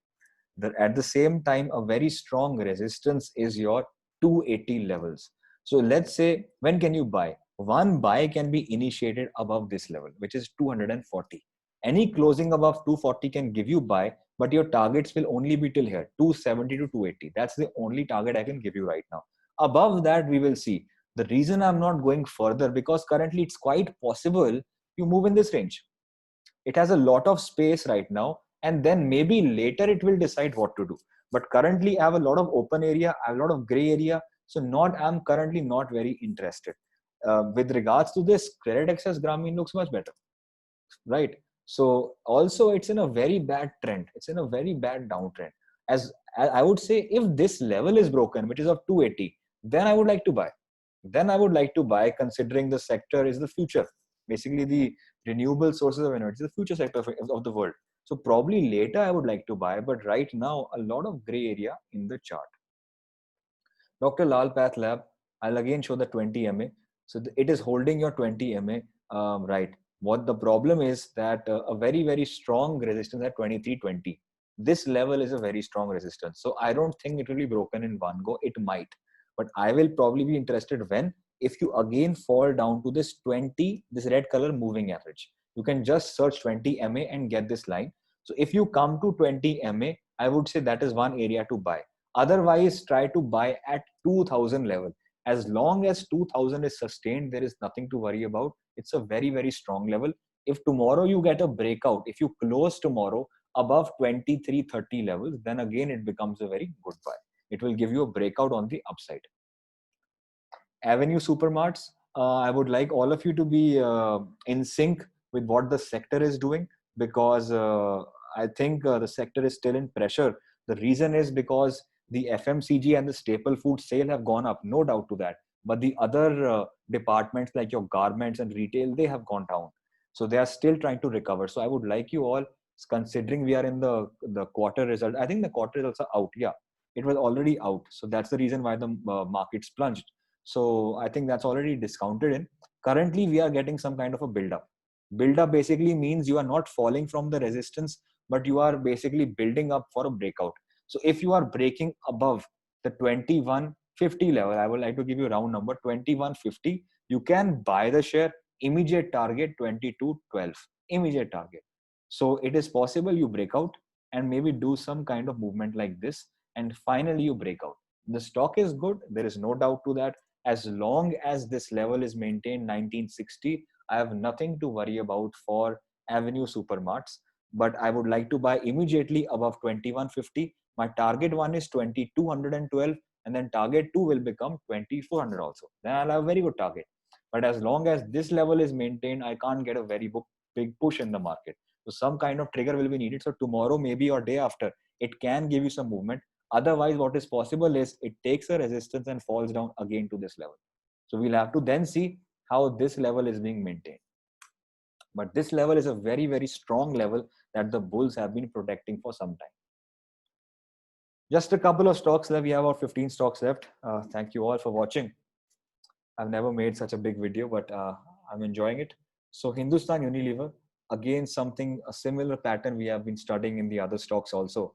A: At the same time, a very strong resistance is your 280 levels. So let's say, when can you buy? one buy can be initiated above this level, which is 240. Any closing above 240 can give you buy, but your targets will only be till here, 270 to 280. That's the only target I can give you right now. Above that, we will see. The reason I'm not going further, because currently it's quite possible you move in this range. It has a lot of space right now, and then maybe later it will decide what to do. But currently I have a lot of open area, I have a lot of gray area. So I'm currently not very interested. With regards to this, Credit Access Grameen looks much better, right? So also it's in a very bad trend. It's in a very bad downtrend. As I would say, if this level is broken, which is of 280, then I would like to buy. Then I would like to buy, considering the sector is the future. Basically, the renewable sources of energy is the future sector of the world. So probably later I would like to buy, but right now a lot of gray area in the chart. Dr. Lal Path Lab, I'll again show the 20 MA. So it is holding your 20 MA, right. What the problem is that a very, very strong resistance at 2320. This level is a very strong resistance. So I don't think it will be broken in one go. It might, but I will probably be interested when, if you again fall down to this 20, this red color moving average. You can just search 20 MA and get this line. So if you come to 20 MA, I would say that is one area to buy. Otherwise, try to buy at 2000 level. As long as 2000 is sustained, there is nothing to worry about. It's a very, very strong level. If tomorrow you get a breakout, if you close tomorrow above 2330 levels, then again it becomes a very good buy. It will give you a breakout on the upside. Avenue Supermarts, I would like all of you to be in sync with what the sector is doing, because I think the sector is still in pressure. The reason is because the FMCG and the staple food sale have gone up, no doubt to that. But the other departments like your garments and retail, they have gone down. So they are still trying to recover. So I would like you all, considering we are in the quarter result, I think the quarter results are out. Yeah, it was already out. So that's the reason why the markets plunged. So I think that's already discounted in. Currently, we are getting some kind of a build-up. Build-up basically means you are not falling from the resistance, but you are basically building up for a breakout. So if you are breaking above the 2150 level, I would like to give you a round number, 2150, you can buy the share. Immediate target 2212, immediate target. So it is possible you break out and maybe do some kind of movement like this, and finally you break out. The stock is good, there is no doubt to that. As long as this level is maintained 1960, I have nothing to worry about for Avenue Supermarts. But I would like to buy immediately above 2150. My target one is 2212, and then target two will become 2400 also. Then I'll have a very good target. But as long as this level is maintained, I can't get a very big push in the market. So some kind of trigger will be needed. So tomorrow, maybe, or day after, it can give you some movement. Otherwise, what is possible is it takes a resistance and falls down again to this level. So we'll have to then see how this level is being maintained. But this level is a very, very strong level that the bulls have been protecting for some time. Just a couple of stocks left. We have about 15 stocks left. Thank you all for watching. I've never made such a big video, but I'm enjoying it. So Hindustan Unilever, again, a similar pattern we have been studying in the other stocks also.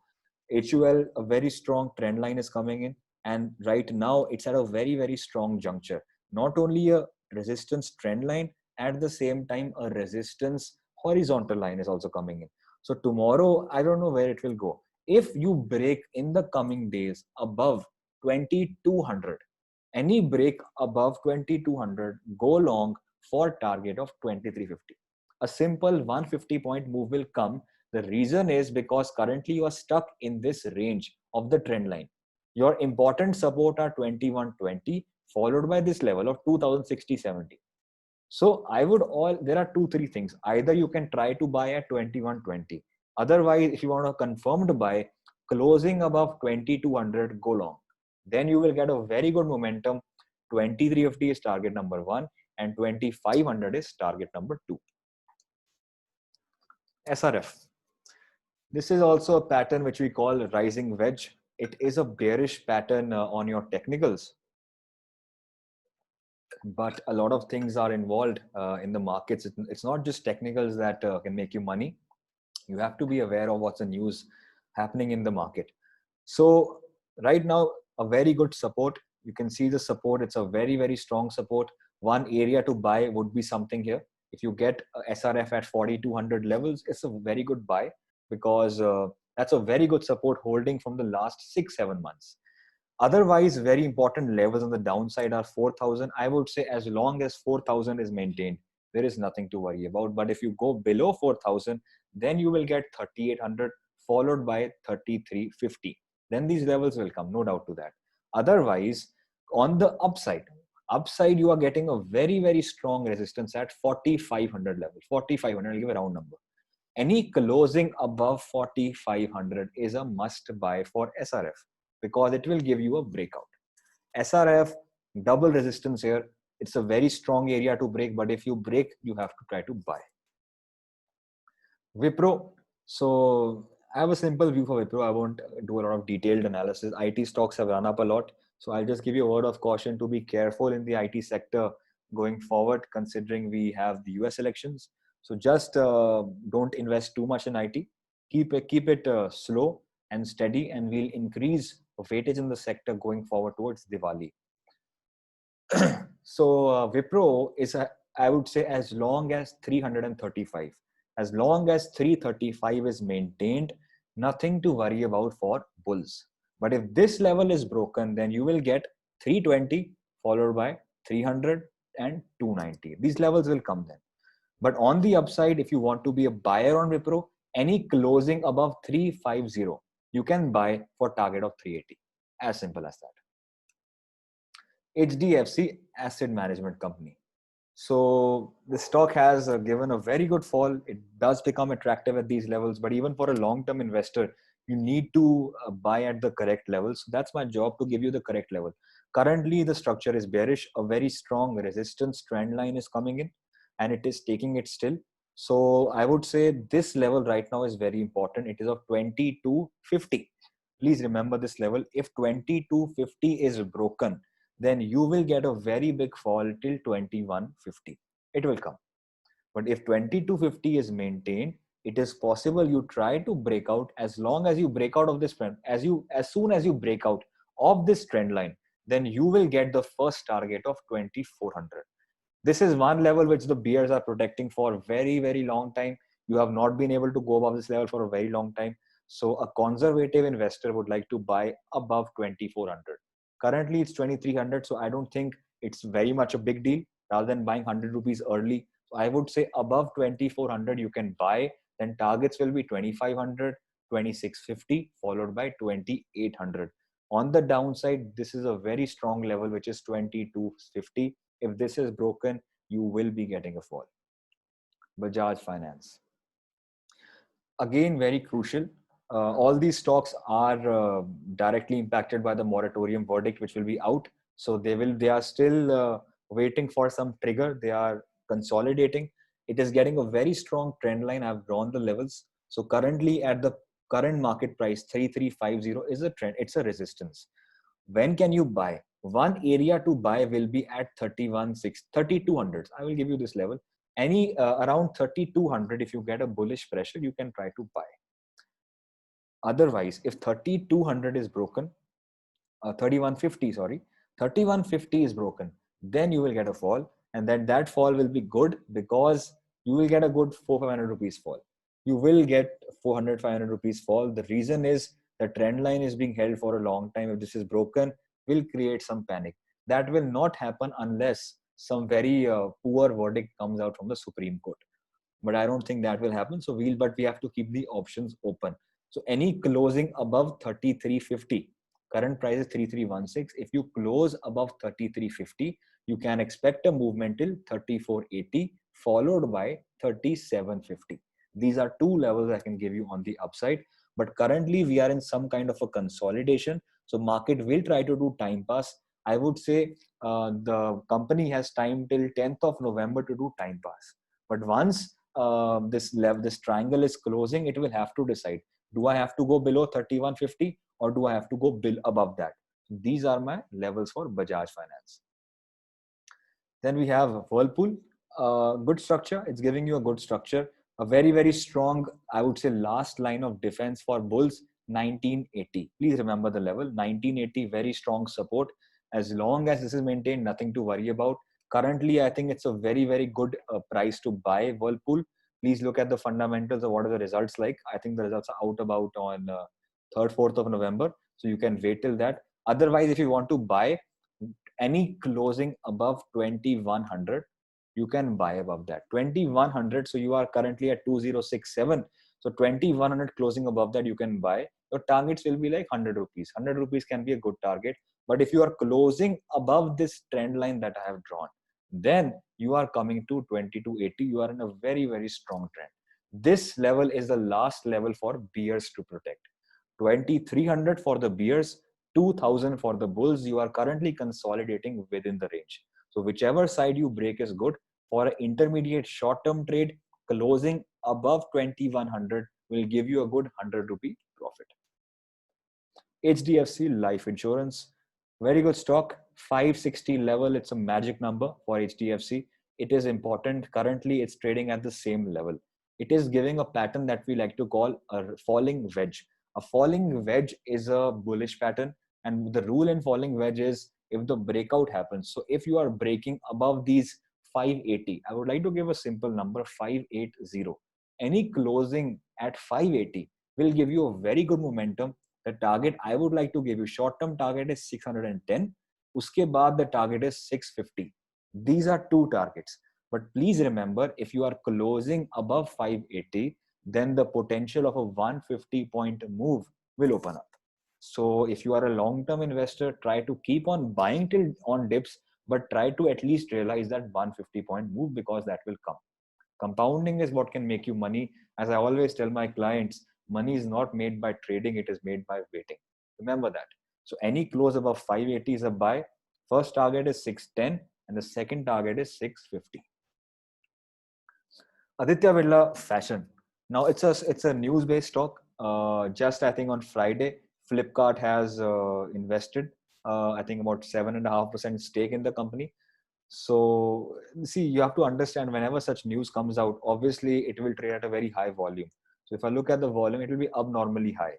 A: HUL, a very strong trend line is coming in, and right now it's at a very, very strong juncture. Not only a resistance trend line, at the same time a resistance horizontal line is also coming in. So tomorrow, I don't know where it will go. If you break in the coming days above 2200, any break above 2200, go long for target of 2350. A simple 150 point move will come. The reason is because currently you are stuck in this range of the trend line. Your important support are 2120, followed by this level of 2060-70. So there are 2-3 things. Either you can try to buy at 2120. Otherwise, if you want a confirmed buy, closing above 2200, go long. Then you will get a very good momentum. 2350 is target number 1 and 2500 is target number 2. SRF. This is also a pattern which we call rising wedge. It is a bearish pattern on your technicals. But a lot of things are involved in the markets. It's not just technicals that can make you money. You have to be aware of what's the news happening in the market. So right now, a very good support. You can see the support. It's a very, very strong support. One area to buy would be something here. If you get SRF at 4200 levels, it's a very good buy, because that's a very good support holding from the last 6-7 months. Otherwise, very important levels on the downside are 4000. I would say as long as 4000 is maintained, there is nothing to worry about. But if you go below 4000, then you will get 3800 followed by 3350. Then these levels will come, no doubt to that. Otherwise, on the upside, you are getting a very, very strong resistance at 4500 level. 4500, I'll give a round number. Any closing above 4500 is a must buy for SRF, because it will give you a breakout. SRF, double resistance here. It's a very strong area to break, but if you break, you have to try to buy. Wipro. So I have a simple view for Wipro. I won't do a lot of detailed analysis. IT stocks have run up a lot. So I'll just give you a word of caution to be careful in the IT sector going forward, considering we have the US elections. So just don't invest too much in IT. Keep it slow and steady, and we'll increase weightage in the sector going forward towards Diwali. So Wipro is, I would say, as long as 335. As long as 335 is maintained, nothing to worry about for bulls. But if this level is broken, then you will get 320 followed by 300 and 290. These levels will come then. But on the upside, if you want to be a buyer on Wipro, any closing above 350, you can buy for target of 380. As simple as that. HDFC Asset Management Company. So the stock has given a very good fall. It does become attractive at these levels, but even for a long-term investor, you need to buy at the correct levels. So that's my job, to give you the correct level. Currently, the structure is bearish. A very strong resistance trend line is coming in, and it is taking it still. So I would say this level right now is very important. It is of 2250. Please remember this level. If 2250 is broken, then you will get a very big fall till 2150. It will come. But if 2250 is maintained, it is possible you try to break out. As long as you break out of this trend, as soon as you break out of this trend line, then you will get the first target of 2400. This is one level which the bears are protecting for a very, very long time. You have not been able to go above this level for a very long time. So a conservative investor would like to buy above 2400. Currently, it's 2300. So I don't think it's very much a big deal, rather than buying 100 rupees early. So I would say above 2400, you can buy. Then targets will be 2500, 2650, followed by 2800. On the downside, this is a very strong level, which is 2250. If this is broken, you will be getting a fall. Bajaj Finance. Again, very crucial. All these stocks are directly impacted by the moratorium verdict, which will be out. So they are still waiting for some trigger. They are consolidating. It is getting a very strong trend line. I've drawn the levels. So currently at the current market price, 3350 is a trend. It's a resistance. When can you buy? One area to buy will be at 3200. I will give you this level. Any around 3200, if you get a bullish pressure, you can try to buy. Otherwise, if 3200 is broken, 3150, sorry, 3150 is broken, then you will get a fall, and that fall will be good, because you will get a good 400-500 rupees fall. You will get 400-500 rupees fall. The reason is the trend line is being held for a long time. If this is broken, will create some panic. That will not happen unless some very poor verdict comes out from the Supreme Court. But I don't think that will happen. So we have to keep the options open. So any closing above 3350, current price is 3316. If you close above 3350, you can expect a movement till 3480, followed by 3750. These are two levels I can give you on the upside. But currently we are in some kind of a consolidation. So market will try to do time pass. I would say the company has time till 10th of November to do time pass. But once this triangle is closing, it will have to decide, do I have to go below 3150 or do I have to go above that? These are my levels for Bajaj Finance. Then we have Whirlpool. Good structure. It's giving you a good structure. A very, very strong, I would say, last line of defense for bulls, 1980. Please remember the level, 1980, very strong support. As long as this is maintained, nothing to worry about. Currently, I think it's a very, very good price to buy Whirlpool. Please look at the fundamentals of what are the results like. I think the results are out about on 3rd, 4th of November. So you can wait till that. Otherwise, if you want to buy any closing above 2100, you can buy above that. 2100. So you are currently at 2067. So 2100 closing above that, you can buy. Your targets will be like 100 rupees. 100 rupees can be a good target. But if you are closing above this trend line that I have drawn, then you are coming to 2280. You are in a very, very strong trend. This level is the last level for bears to protect. 2300 for the bears, 2000 for the bulls. You are currently consolidating within the range. So whichever side you break is good. For an intermediate short-term trade, closing above 2100 will give you a good 100 rupee profit. HDFC Life Insurance, very good stock. 560 level, it's a magic number for HDFC. It is important. Currently, it's trading at the same level. It is giving a pattern that we like to call a falling wedge. A falling wedge is a bullish pattern, and the rule in falling wedge is if the breakout happens. So if you are breaking above these 580, I would like to give a simple number, 580. Any closing at 580 will give you a very good momentum. The target I would like to give you, short-term target is 610. Uske baad the target is 650. These are two targets. But please remember, if you are closing above 580, then the potential of a 150 point move will open up. So if you are a long-term investor, try to keep on buying till on dips, but try to at least realize that 150 point move, because that will come. Compounding is what can make you money. As I always tell my clients, money is not made by trading, it is made by waiting. Remember that. So any close above 580 is a buy. First target is 610 and the second target is 650. Aditya Birla Fashion. Now it's a news based stock. Just I think on Friday, Flipkart has invested I think about 7.5% stake in the company. So see, you have to understand, whenever such news comes out, obviously it will trade at a very high volume. So if I look at the volume, it will be abnormally high.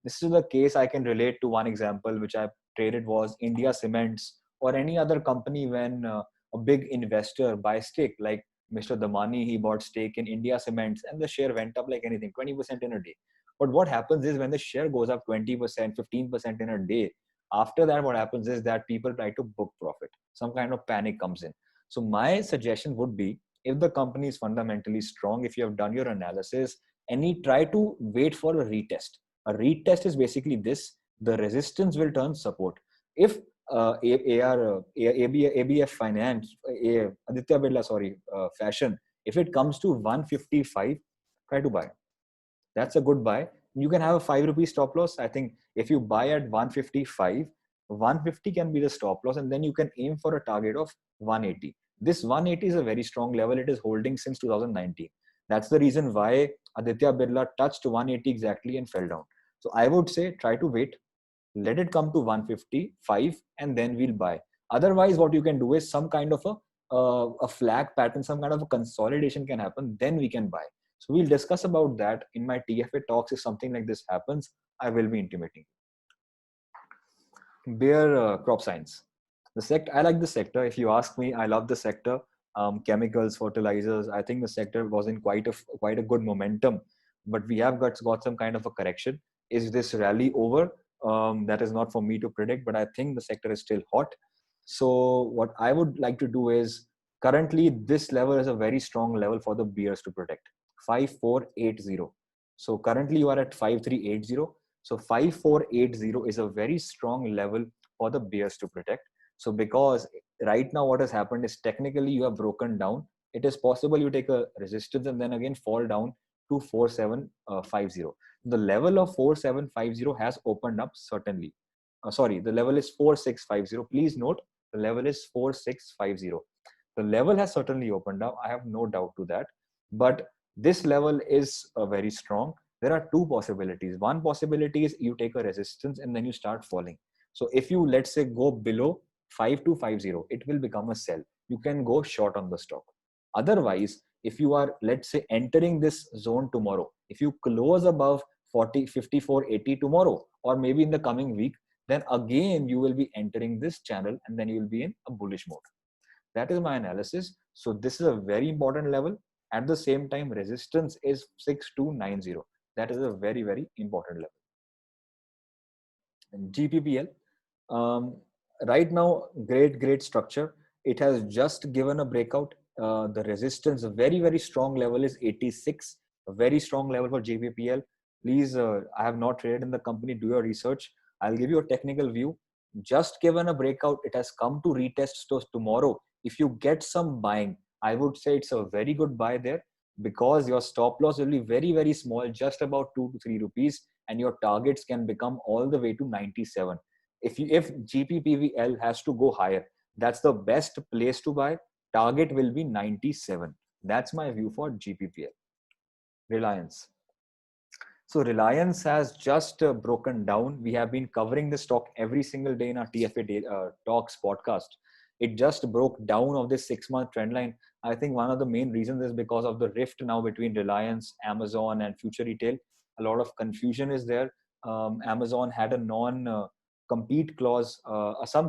A: This is the case I can relate to. One example which I traded was India Cements or any other company. When a big investor buys stake, like Mr. Damani, he bought stake in India Cements and the share went up like anything, 20% in a day. But what happens is when the share goes up 20%, 15% in a day, after that, what happens is that people try to book profit. Some kind of panic comes in. So my suggestion would be, if the company is fundamentally strong, if you have done your analysis, try to wait for a retest. A retest is basically this: the resistance will turn support. If ABF Finance, Aditya Birla, Fashion, if it comes to 155, try to buy. That's a good buy. You can have a 5 rupee stop loss. I think if you buy at 155, 150 can be the stop loss, and then you can aim for a target of 180. This 180 is a very strong level. It is holding since 2019. That's the reason why Aditya Birla touched 180 exactly and fell down. So I would say try to wait, let it come to 155, and then we'll buy. Otherwise, what you can do is some kind of a flag pattern, some kind of a consolidation can happen, then we can buy. So we'll discuss about that in my TFA talks. If something like this happens, I will be intimating. Bayer Crop Science. The sector, I like the sector. If you ask me, I love the sector. Chemicals, fertilizers. I think the sector was in quite a good momentum, but we have got some kind of a correction. Is this rally over? That is not for me to predict, but I think the sector is still hot. So what I would like to do is, currently this level is a very strong level for the bears to protect. 5480. So currently you are at 5380. So 5480 is a very strong level for the bears to protect. So because right now what has happened is, technically you have broken down. It is possible you take a resistance and then again fall down to 4750. The level of 4750 has opened up, certainly. Sorry, the level is 4650. Please note, the level is 4650. The level has certainly opened up. I have no doubt to that. But this level is very strong. There are two possibilities. One possibility is you take a resistance and then you start falling. So if you, let's say, go below 5250, it will become a sell. You can go short on the stock. Otherwise, if you are, let's say, entering this zone tomorrow, if you close above 5480 tomorrow, or maybe in the coming week, then again you will be entering this channel and then you will be in a bullish mode. That is my analysis. So this is a very important level. At the same time, resistance is 6290. That is a very, very important level. And GPPL, um, right now, great structure. It has just given a breakout. The resistance, a very, very strong level is 86, a very strong level for GPPL. Please, I have not traded in the company, do your research. I'll give you a technical view. Just given a breakout, it has come to retest. So tomorrow, if you get some buying, I would say it's a very good buy there, because your stop loss will be very, very small, just about 2 to 3 rupees, and your targets can become all the way to 97. If GPPVL has to go higher, that's the best place to buy. Target will be 97. That's my view for GPPL. Reliance. So Reliance has just broken down. We have been covering the stock every single day in our TFA Talks podcast. It just broke down of this 6-month trend line. I think one of the main reasons is because of the rift now between Reliance, Amazon, and Future Retail. A lot of confusion is there. Amazon had a non-compete clause.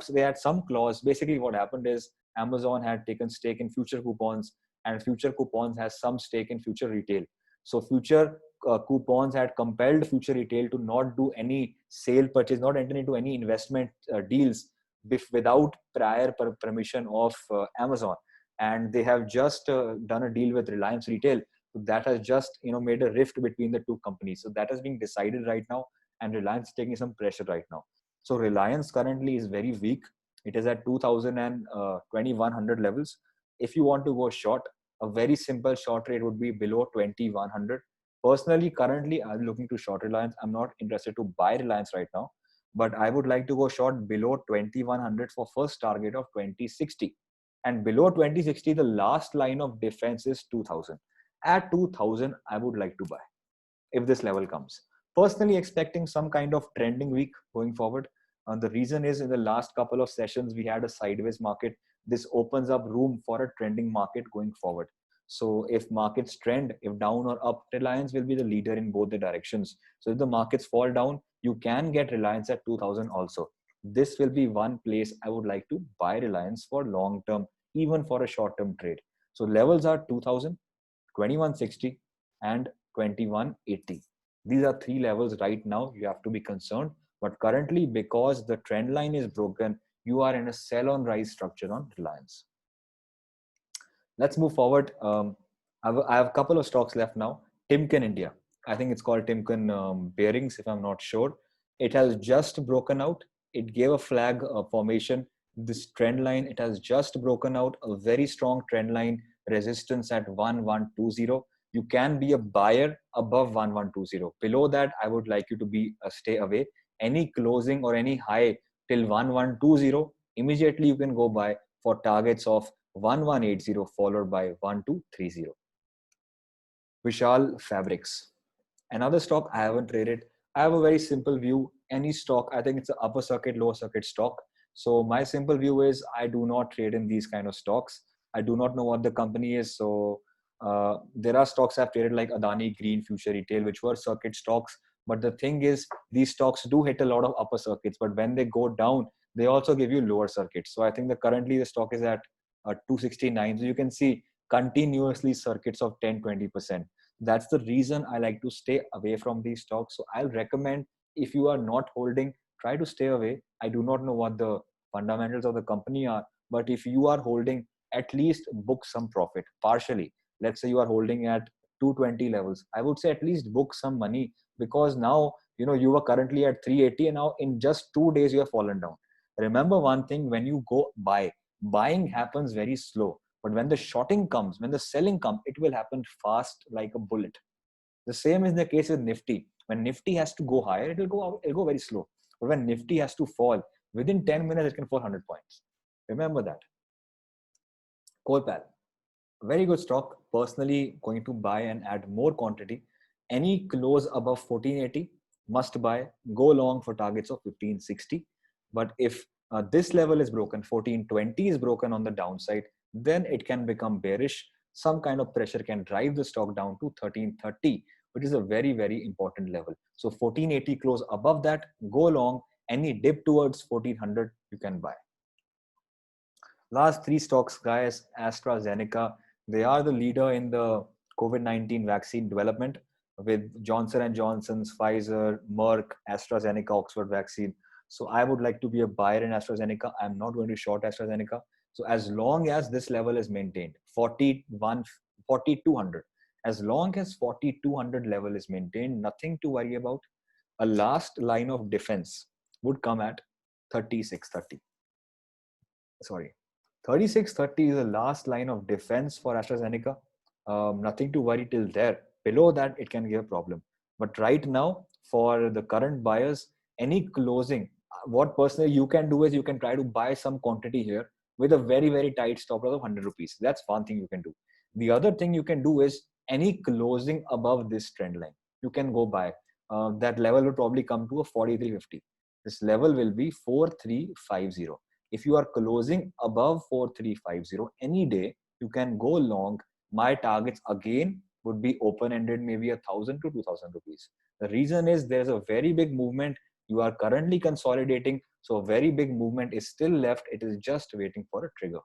A: They had some clause. Basically, what happened is Amazon had taken stake in Future Coupons, and Future Coupons has some stake in Future Retail. So Future Coupons had compelled Future Retail to not do any sale purchase, not enter into any investment deals without prior permission of Amazon. And they have just done a deal with Reliance Retail. So that has just made a rift between the two companies. So that is being decided right now, and Reliance is taking some pressure right now. So Reliance currently is very weak. It is at 2000 and 2100 levels. If you want to go short, a very simple short trade would be below 2100. Personally, currently, I'm looking to short Reliance. I'm not interested to buy Reliance right now, but I would like to go short below 2100 for first target of 2060. And below 2060, the last line of defense is 2000. At 2000, I would like to buy if this level comes. Personally, expecting some kind of trending week going forward. And the reason is, in the last couple of sessions, we had a sideways market. This opens up room for a trending market going forward. So if markets trend, if down or up, Reliance will be the leader in both the directions. So if the markets fall down, you can get Reliance at 2000 also. This will be one place I would like to buy Reliance for long term, even for a short term trade. So levels are 2000, 2160, and 2180. These are three levels right now you have to be concerned. But currently, because the trend line is broken, you are in a sell on rise structure on Reliance. Let's move forward. I have a couple of stocks left now. Timken India. I think it's called Timken Bearings, if I'm not sure. It has just broken out. It gave a flag formation. This trend line, it has just broken out a very strong trend line resistance at 1120. You can be a buyer above 1120. Below that, I would like you to be stay away. Any closing or any high till 1120, immediately you can go buy for targets of 1180 followed by 1230. Vishal Fabrics. Another stock I haven't traded. I have a very simple view. Any stock, I think it's an upper circuit, lower circuit stock. So my simple view is I do not trade in these kind of stocks. I do not know what the company is. So there are stocks I've traded like Adani Green, Future Retail, which were circuit stocks. But the thing is, these stocks do hit a lot of upper circuits. But when they go down, they also give you lower circuits. So I think that currently the stock is at 269. So you can see continuously circuits of 10-20%. That's the reason I like to stay away from these stocks. So I'll recommend, if you are not holding, try to stay away. I do not know what the fundamentals of the company are, but if you are holding, at least book some profit partially. Let's say you are holding at 220 levels. I would say at least book some money, because now you were currently at 380 and now in just 2 days you have fallen down. Remember one thing: when you go buy, buying happens very slow. But when the shorting comes, when the selling comes, it will happen fast like a bullet. The same is the case with Nifty. When Nifty has to go higher, it'll go very slow. But when Nifty has to fall, within 10 minutes, it can fall 100 points. Remember that. Colpal, very good stock. Personally, going to buy and add more quantity. Any close above 1480, must buy. Go long for targets of 1560. But if this level is broken, 1420 is broken on the downside, then it can become bearish. Some kind of pressure can drive the stock down to 1330, which is a very, very important level. So 1480 close above that, go long. Any dip towards 1400, you can buy. Last three stocks, guys, AstraZeneca, they are the leader in the COVID-19 vaccine development with Johnson and Johnson's, Pfizer, Merck, AstraZeneca, Oxford vaccine. So I would like to be a buyer in AstraZeneca. I'm not going to short AstraZeneca. So as long as this level is maintained, 41, 4200, as long as 4200 level is maintained, nothing to worry about. A last line of defense would come at 3630. Sorry, 3630 is the last line of defense for AstraZeneca. Nothing to worry till there. Below that, it can give a problem. But right now, for the current buyers, any closing, what personally you can do is you can try to buy some quantity here with a very, very tight stop loss of 100 rupees. That's one thing you can do. The other thing you can do is any closing above this trend line, you can go buy. That level will probably come to a 4350. This level will be 4350. If you are closing above 4350 any day, you can go long. My targets again would be open-ended, maybe 1,000 to 2,000 rupees. The reason is there's a very big movement. You are currently consolidating, so a very big movement is still left. It is just waiting for a trigger.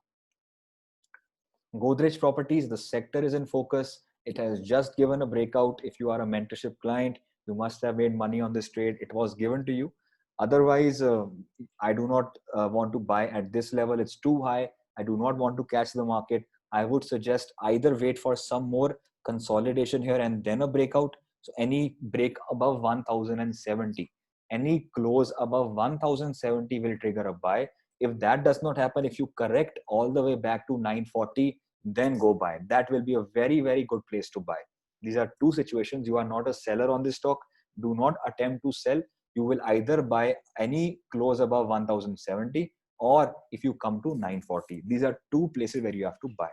A: Godrej Properties, the sector is in focus. It has just given a breakout. If you are a mentorship client, you must have made money on this trade. It was given to you. Otherwise, I do not want to buy at this level. It's too high. I do not want to catch the market. I would suggest either wait for some more consolidation here and then a breakout. So any break above 1070, any close above 1070 will trigger a buy. If that does not happen, if you correct all the way back to 940, then go buy. That will be a very, very good place to buy. These are two situations. You are not a seller on this stock. Do not attempt to sell. You will either buy any close above 1070, or if you come to 940. These are two places where you have to buy.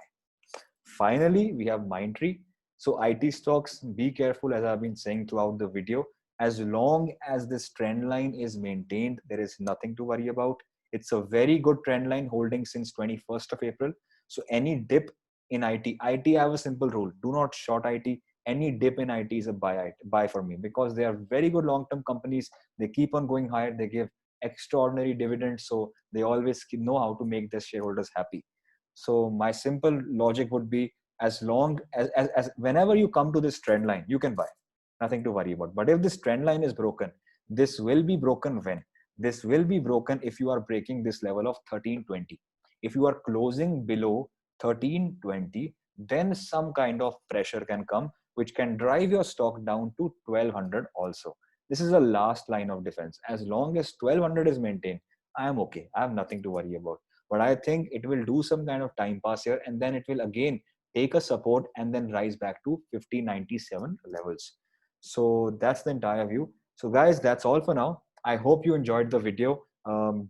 A: Finally, we have Mindtree. So IT stocks, be careful, as I've been saying throughout the video. As long as this trend line is maintained, there is nothing to worry about. It's a very good trend line holding since 21st of April. So any dip in IT, I have a simple rule. Do not short IT. Any dip in IT is a buy for me, because they are very good long-term companies. They keep on going higher. They give extraordinary dividends. So they always know how to make their shareholders happy. So my simple logic would be, as long as whenever you come to this trend line, you can buy. Nothing to worry about. But if this trend line is broken, this will be broken when? This will be broken if you are breaking this level of 1320. If you are closing below 1320, then some kind of pressure can come, which can drive your stock down to 1200 also. This is the last line of defense. As long as 1200 is maintained, I am okay. I have nothing to worry about. But I think it will do some kind of time pass here, and then it will again take a support and then rise back to 5097 levels. So that's the entire view. So guys, that's all for now. I hope you enjoyed the video.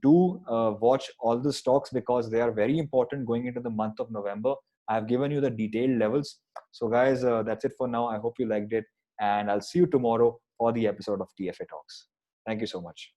A: Do watch all the stocks, because they are very important going into the month of November. I've given you the detailed levels. So guys, that's it for now. I hope you liked it, and I'll see you tomorrow for the episode of TFA Talks. Thank you so much.